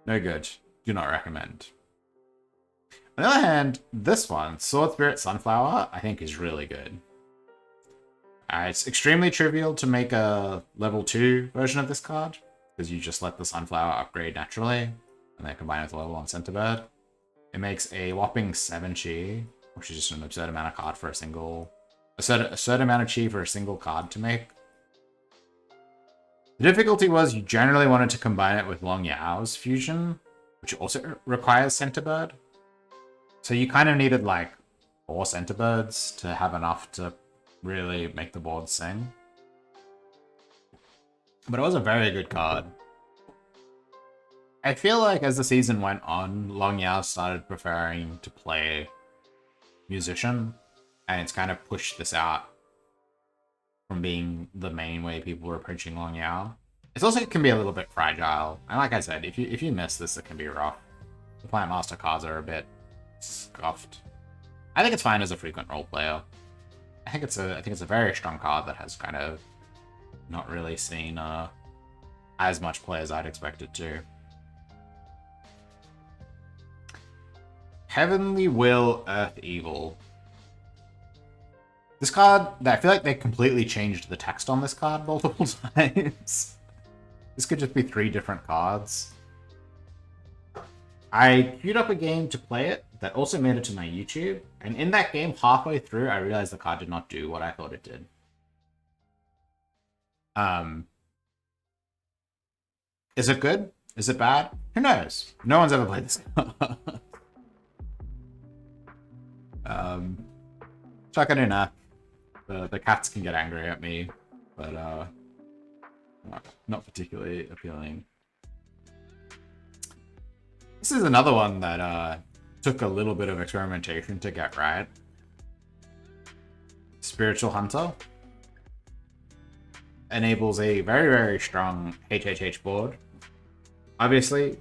No good. Do not recommend. On the other hand, this one, Sword Spirit Sunflower, I think is really good. It's extremely trivial to make a level 2 version of this card, because you just let the Sunflower upgrade naturally, and then combine it with a level 1 Centibird. It makes a whopping 7 chi, which is just an absurd amount of card for a single... absurd amount of chi for a single card to make. The difficulty was you generally wanted to combine it with Long Yao's fusion, which also requires Centibird. So you kind of needed like 4 Centibirds to have enough to really make the board sing. But it was a very good card. I feel like as the season went on, Long Yao started preferring to play Musician, and it's kind of pushed this out from being the main way people were approaching Long Yao. It also can be a little bit fragile, and like I said, if you miss this, it can be rough. The Plant Master cards are a bit scuffed. I think it's fine as a frequent role player. I think it's a very strong card that has kind of not really seen as much play as I'd expect it to. Heavenly Will, Earth Evil. This card, I feel like they completely changed the text on this card multiple times. This could just be 3 different cards. I queued up a game to play it that also made it to my YouTube, and in that game, halfway through, I realized the card did not do what I thought it did. Is it good? Is it bad? Who knows? No one's ever played this card. Chuck it in there. The cats can get angry at me, but not particularly appealing. This is another one that took a little bit of experimentation to get right. Spiritual Hunter enables a very, very strong HHH board. Obviously,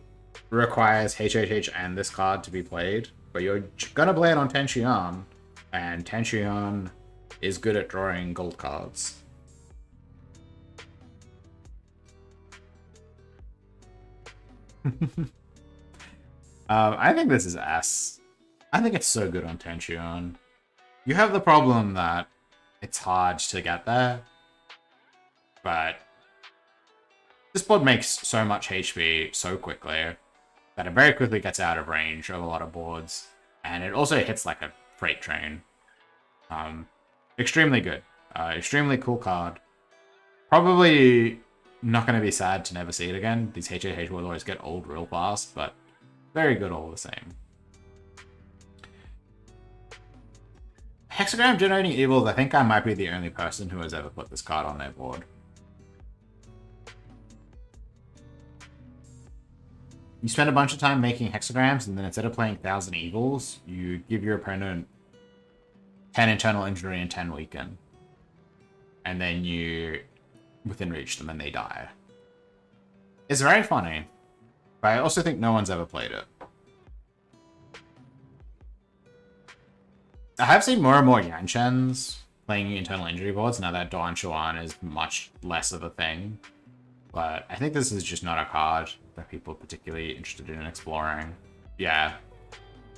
requires HHH and this card to be played, but you're gonna play it on Ten Xian, and Ten Xian is good at drawing gold cards. I think this is S. I think it's so good on Ten Xian. You have the problem that it's hard to get there, but this board makes so much HP so quickly that it very quickly gets out of range of a lot of boards, and it also hits like a freight train. Extremely good. Extremely cool card. Probably not going to be sad to never see it again. These HHH will always get old real fast, but very good all the same. Hexagram Generating Evils, I think I might be the only person who has ever put this card on their board. You spend a bunch of time making hexagrams, and then instead of playing 1,000 Evils, you give your opponent 10 internal injury and 10 weaken. And then you within reach them and they die. It's very funny, but I also think no one's ever played it. I have seen more and more Yanchens playing internal injury boards now that Duan Shuan is much less of a thing. But I think this is just not a card that people are particularly interested in exploring. Yeah.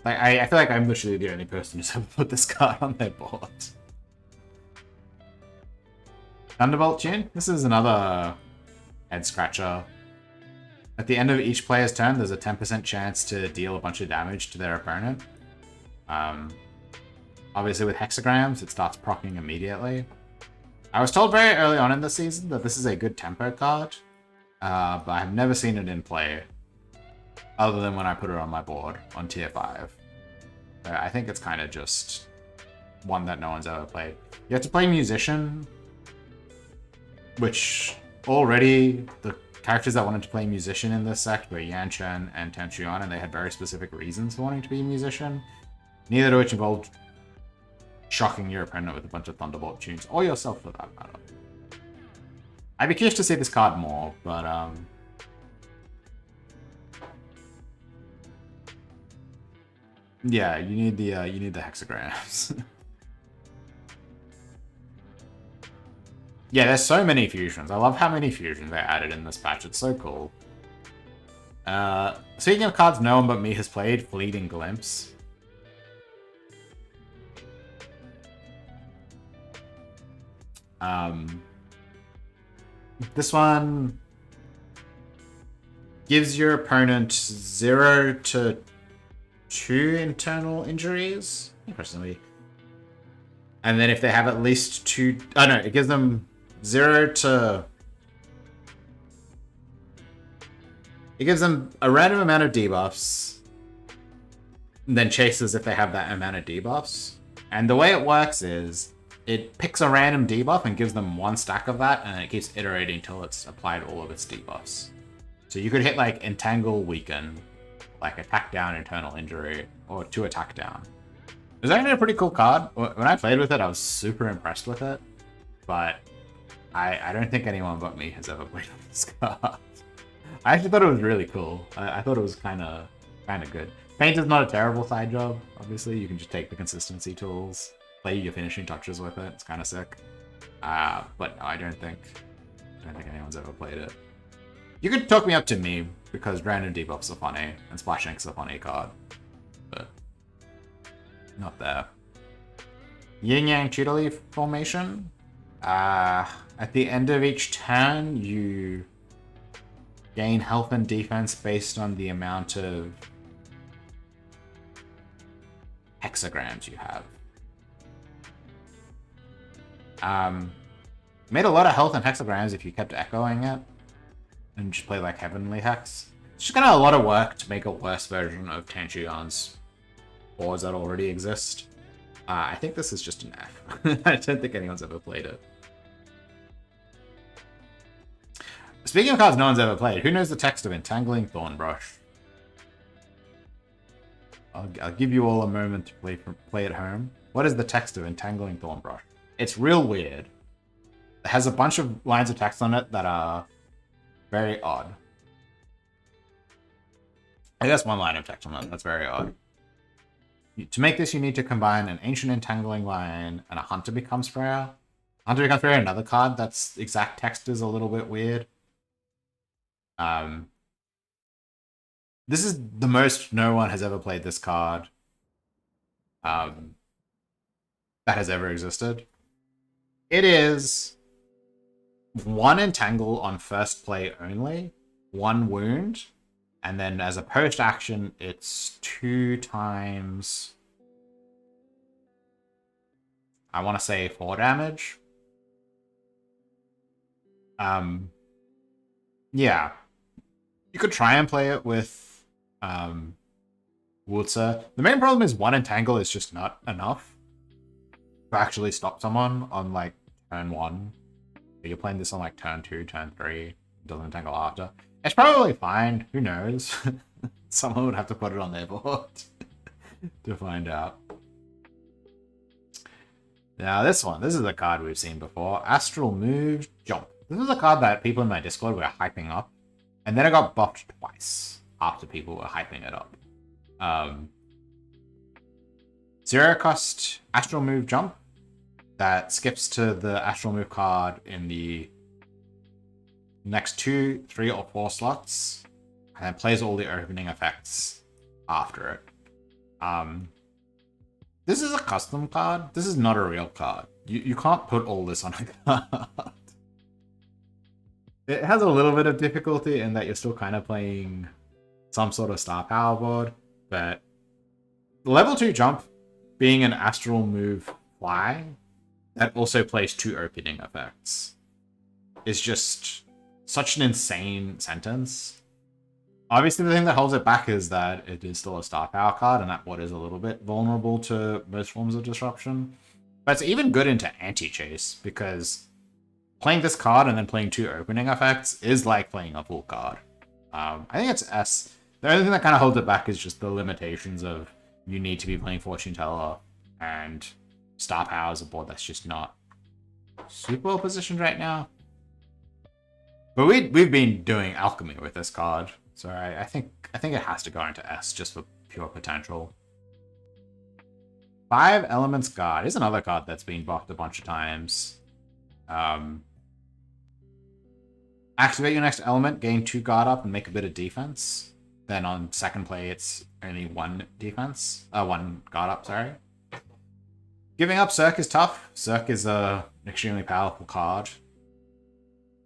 Like, I feel like I'm literally the only person who's ever put this card on their board. Thunderbolt Tune? This is another head scratcher. At the end of each player's turn, there's a 10% chance to deal a bunch of damage to their opponent. Obviously with hexagrams, it starts proccing immediately. I was told very early on in the season that this is a good tempo card, but I have never seen it in play, other than when I put it on my board on tier 5. I think it's kind of just one that no one's ever played. You have to play Musician, which already the characters that wanted to play Musician in this sect were Yanchen and Ten Xian, and they had very specific reasons for wanting to be a Musician, neither of which involved shocking your opponent with a bunch of Thunderbolt tunes, or yourself for that matter. I'd be curious to see this card more, but yeah, you need the hexagrams. Yeah, there's so many fusions. I love how many fusions they added in this patch. It's so cool. Speaking of cards no one but me has played, Fleeting Glimpse. This one gives your opponent 0 to 2 internal injuries. Personally. And then if they have at least 2... Oh no, it gives them 0 to... It gives them a random amount of debuffs. And then chases if they have that amount of debuffs. And the way it works is it picks a random debuff and gives them 1 stack of that, and it keeps iterating until it's applied all of its debuffs. So you could hit like Entangle, Weaken, like Attack Down, Internal Injury, or 2 Attack Down. It's actually a pretty cool card. When I played with it, I was super impressed with it. But I don't think anyone but me has ever played with this card. I actually thought it was really cool. I thought it was kind of good. Paint is not a terrible side job, obviously. You can just take the consistency tools, play your finishing touches with it. It's kind of sick. But no, I don't think anyone's ever played it. You could talk me up to me, because random debuffs are funny, and Splash Ink's a funny card. But not there. Yin Yang Cheetah Leaf formation. At the end of each turn, you gain health and defense based on the amount of hexagrams you have. Made a lot of health and hexagrams if you kept echoing it and just play like Heavenly Hex. It's just kind of a lot of work to make a worse version of Tanchuyan's boards that already exist. I think this is just an F. I don't think anyone's ever played it. Speaking of cards no one's ever played, who knows the text of Entangling Thornbrush? I'll give you all a moment to play at home. What is the text of Entangling Thornbrush? It's real weird. It has a bunch of lines of text on it that are very odd. I guess 1 line of text on it. That's very odd. To make this, you need to combine an Ancient Entangling line and a Hunter Becomes Prayer. Hunter Becomes Prayer, another card that's exact text is a little bit weird. This is the most no one has ever played this card that has ever existed. It is 1 Entangle on first play only, 1 wound, and then as a post action, it's 2 times, I want to say 4 damage. Yeah. You could try and play it with Wurzer. The main problem is 1 Entangle is just not enough to actually stop someone on like turn 1. You're playing this on like turn 2, turn 3. It doesn't entangle after. It's probably fine. Who knows? Someone would have to put it on their board to find out. Now this one. This is a card we've seen before. Astral Move Jump. This is a card that people in my Discord were hyping up. And then it got buffed twice after people were hyping it up. 0 cost Astral Move Jump. That skips to the Astral Move card in the next 2, 3, or 4 slots. And then plays all the opening effects after it. This is a custom card. This is not a real card. You can't put all this on a card. It has a little bit of difficulty in that you're still kind of playing some sort of star power board, but level 2 jump being an Astral Move fly that also plays 2 opening effects is just such an insane sentence. Obviously, the thing that holds it back is that it is still a star power card, and that board is a little bit vulnerable to most forms of disruption. But it's even good into anti-chase, because playing this card and then playing 2 opening effects is like playing a full card. I think it's S. The only thing that kind of holds it back is just the limitations of you need to be playing Fortune Teller, and Star Power is a board that's just not super well positioned right now. But we've been doing Alchemy with this card, so I think it has to go into S just for pure potential. 5 Elements Guard is another card that's been buffed a bunch of times. Activate your next element, gain 2 guard up, and make a bit of defense. Then on second play, it's only 1 defense. 1 guard up, sorry. Giving up Cirque is tough. Cirque is an extremely powerful card.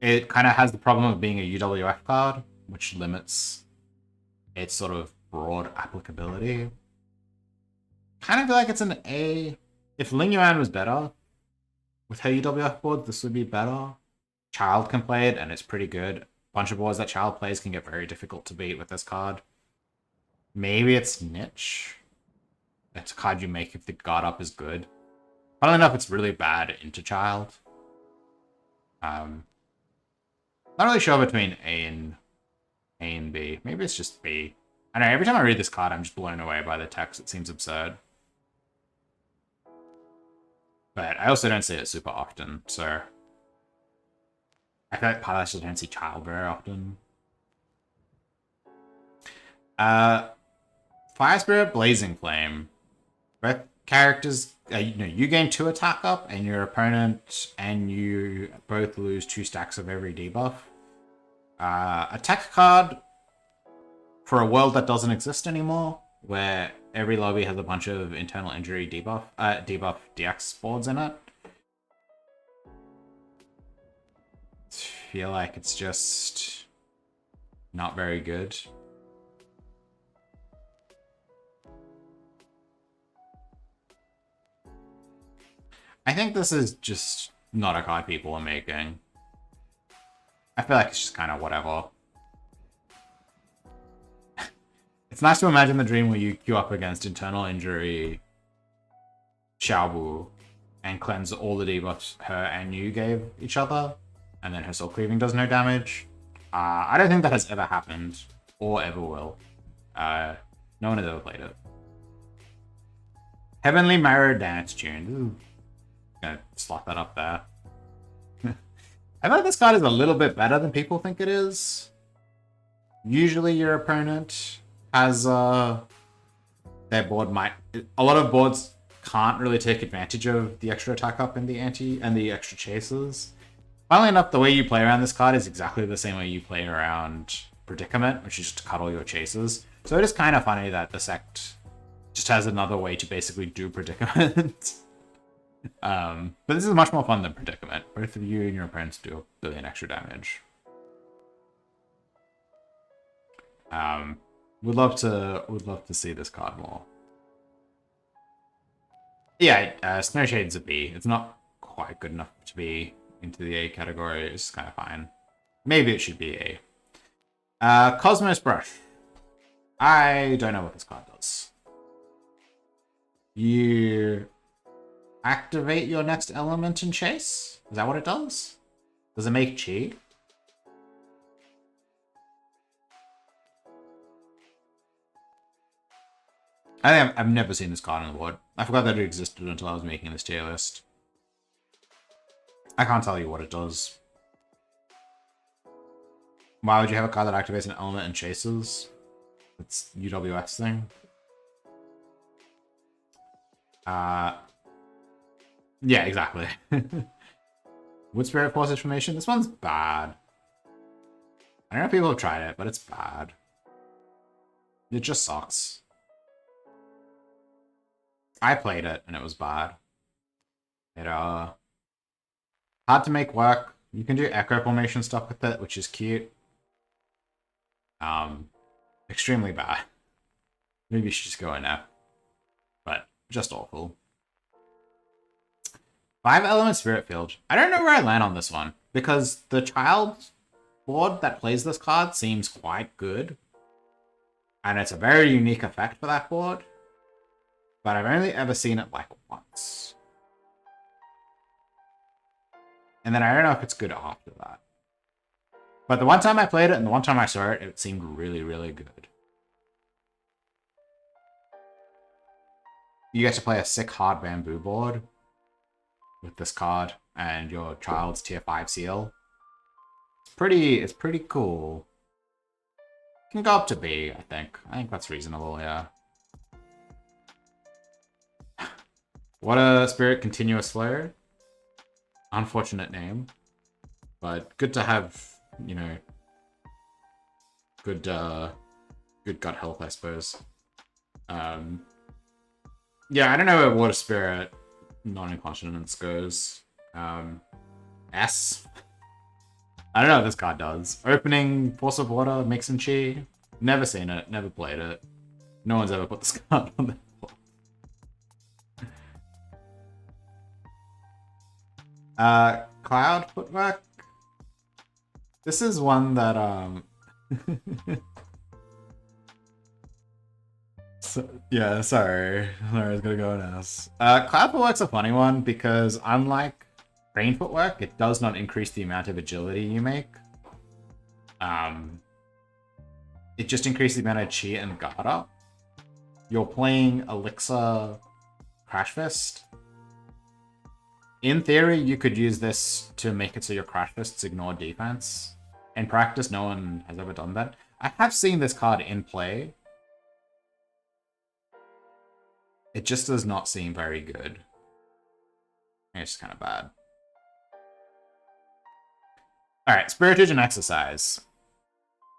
It kind of has the problem of being a UWF card, which limits its sort of broad applicability. Kind of feel like it's an A. If Ling Yuan was better with her UWF board, this would be better. Child can play it, and it's pretty good. A bunch of boards that Child plays can get very difficult to beat with this card. Maybe it's Niche. It's a card you make if the guard up is good. Funnily enough, it's really bad into Child. Not really sure between A and B. Maybe it's just B. I don't know, every time I read this card, I'm just blown away by the text. It seems absurd. But I also don't see it super often, so I feel like part of that just don't see Child very often. Fire Spirit, Blazing Flame. Both characters, you gain 2 attack up, and your opponent and you both lose 2 stacks of every debuff. Attack card for a world that doesn't exist anymore, where every lobby has a bunch of internal injury debuff DX boards in it. I feel like it's just not very good. I think this is just not a card people are making. I feel like it's just kind of whatever. It's nice to imagine the dream where you queue up against internal injury Xiaobu and cleanse all the debuffs her and you gave each other, and then her soul cleaving does no damage. I don't think that has ever happened, or ever will. No one has ever played it. Heavenly Mirror Dance Tune. Ooh. Gonna slot that up there. I feel like this card is a little bit better than people think it is. Usually your opponent has their board might... A lot of boards can't really take advantage of the extra attack up and the extra chases. Funnily enough, the way you play around this card is exactly the same way you play around Predicament, which is just to cut all your chases. So it is kind of funny that the sect just has another way to basically do Predicament. But this is much more fun than Predicament. Both of you and your opponents do a billion extra damage. Would love to see this card more. Yeah, Snow Shade's a B. It's not quite good enough to be into the A category. It's kind of fine. Maybe it should be A. Cosmos Brush. I don't know what this card does. You activate your next element and chase? Is that what it does? Does it make chi? I think I've never seen this card on the board. I forgot that it existed until I was making this tier list. I can't tell you what it does. Why would you have a card that activates an element and chases? It's UWF's thing. Yeah, exactly. Wood Spirit Forces Formation. This one's bad. I don't know if people have tried it, but it's bad. It just sucks. I played it, and it was bad. It, hard to make work. You can do Echo Formation stuff with it, which is cute. Extremely bad. Maybe you should just go in F. But just awful. 5-element Spirit Field. I don't know where I land on this one, because the child board that plays this card seems quite good. And it's a very unique effect for that board. But I've only ever seen it like once. And then I don't know if it's good after that. But the one time I played it and the one time I saw it, it seemed really, really good. You get to play a sick hard bamboo board with this card and your child's tier 5 seal. It's pretty cool. Can go up to B, I think. I think that's reasonable, yeah. What a Spirit Continuous Flare. Unfortunate name. But good to have, you know, good gut health, I suppose. Yeah, I don't know where Water Spirit non-incontinence goes. S. I don't know what this card does. Opening Force of Water, Mix and Chi. Never seen it, never played it. No one's ever put this card on their board. Cloud Footwork. This is one that yeah, sorry. I was gonna go and ask. Cloud Footwork's a funny one because unlike Green Footwork, it does not increase the amount of agility you make. It just increases the amount of Chi and guard up. You're playing Elixir Crash Fist. In theory, you could use this to make it so your Crash Fists ignore defense. In practice, no one has ever done that. I have seen this card in play. It just does not seem very good. It's kind of bad. Alright, Spiritage and Exercise.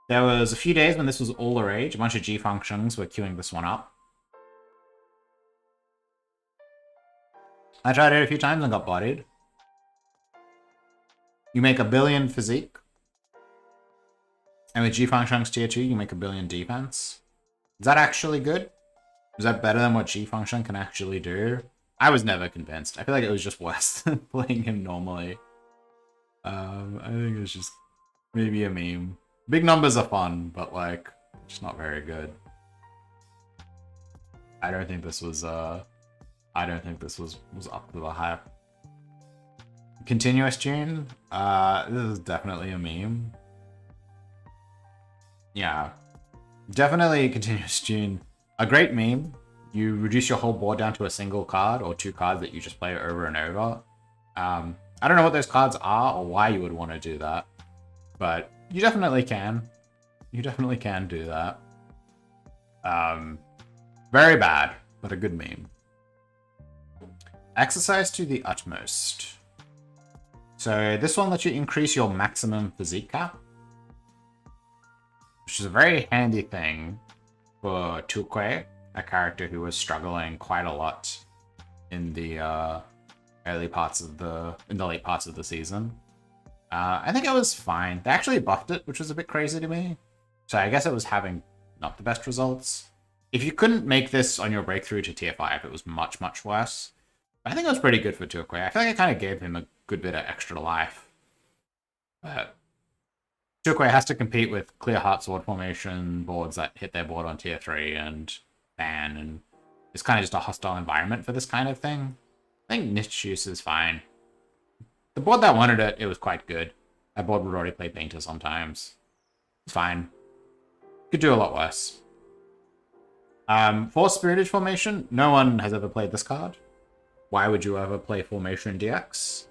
There was a few days when this was all the rage. A bunch of G functions were queuing this one up. I tried it a few times and got bodied. You make 1 billion physique. And with G functions tier 2, you make 1 billion defense. Is that actually good? Is that better than what G function can actually do? I was never convinced. I feel like it was just worse than playing him normally. I think it's just maybe a meme. Big numbers are fun, but like, just not very good. I don't think this was up to the hype. Continuous tune? This is definitely a meme. Yeah. Definitely continuous tune. A great meme. You reduce your whole board down to a single card or 2 cards that you just play over and over. I don't know what those cards are or why you would want to do that, but you definitely can. You definitely can do that. Very bad, but a good meme. Exercise to the utmost. So this one lets you increase your maximum physique cap, which is a very handy thing for Tukwe, a character who was struggling quite a lot in the late parts of the season. I think it was fine. They actually buffed it, which was a bit crazy to me. So I guess it was having not the best results. If you couldn't make this on your breakthrough to tier 5, it was much, much worse. But I think it was pretty good for Tukwe. I feel like it kind of gave him a good bit of extra life. But Tukwe has to compete with Clear Heart Sword formation boards that hit their board on tier 3 and ban, and it's kind of just a hostile environment for this kind of thing. I think niche use is fine. The board that wanted it, it was quite good. That board would already play Painter sometimes. It's fine. Could do a lot worse. For Spiritage Formation, no one has ever played this card. Why would you ever play Formation DX?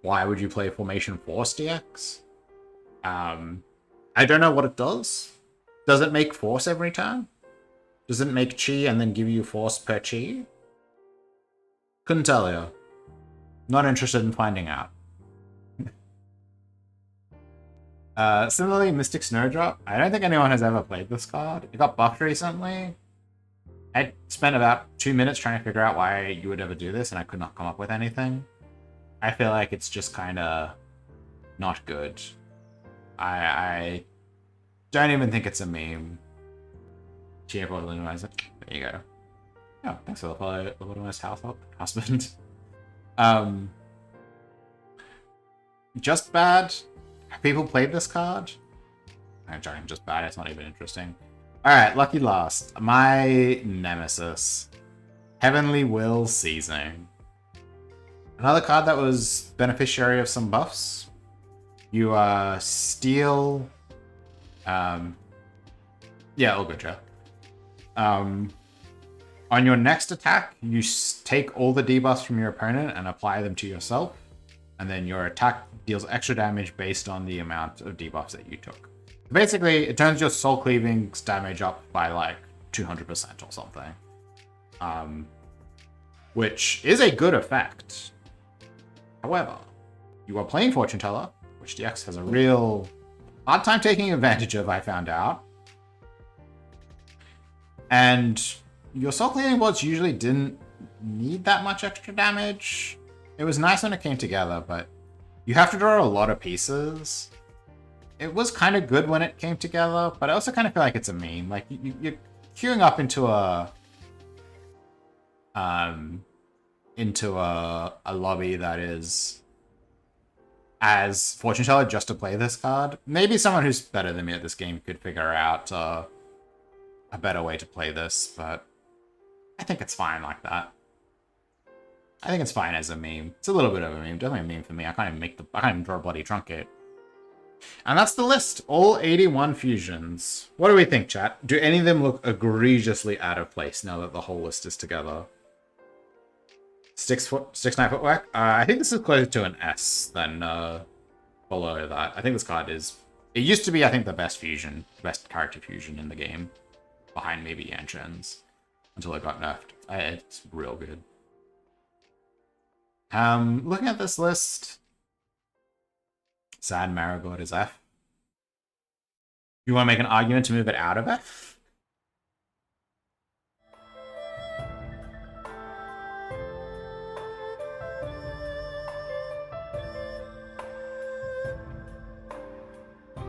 Why would you play Formation Force DX? I don't know what it does. Does it make Force every turn? Does it make Chi and then give you Force per Chi? Couldn't tell you. Not interested in finding out. Similarly, Mystic Snowdrop. I don't think anyone has ever played this card. It got buffed recently. I spent about 2 minutes trying to figure out why you would ever do this, and I could not come up with anything. I feel like it's just kind of not good. I don't even think it's a meme. Cheer for Illinois. There you go. Oh, thanks for the follow, Illinois husband. Just bad. Have people played this card? I'm joking, just bad. It's not even interesting. Alright, lucky last. My nemesis. Heavenly Will Seizing. Another card that was beneficiary of some buffs. You steal... yeah, all good, Joe. On your next attack, you take all the debuffs from your opponent and apply them to yourself. And then your attack deals extra damage based on the amount of debuffs that you took. Basically, it turns your Soul Cleaving's damage up by like 200% or something. Which is a good effect. However, you are playing Fortune Teller, which DX has a real hard time taking advantage of, I found out. And your Soul Cleaving boards usually didn't need that much extra damage. It was nice when it came together, but you have to draw a lot of pieces. It was kind of good when it came together, but I also kind of feel like it's a meme. Like, you're queuing up into a lobby that is as fortune teller just to play this card. Maybe someone who's better than me at this game could figure out a better way to play this, but I think it's fine like that. I think it's fine as a meme. It's a little bit of a meme. Definitely a meme for me. I can't even draw a bloody truncate. And that's the list. All 81 fusions. What do we think, chat? Do any of them look egregiously out of place now that the whole list is together? 6'9" footwork? I think this is closer to an S than below that. I think this card is... It used to be, I think, the best fusion. Best character fusion in the game. Behind maybe Yanshen's. Until it got nerfed. It's real good. Looking at this list... Sad Marigold is F. You want to make an argument to move it out of F?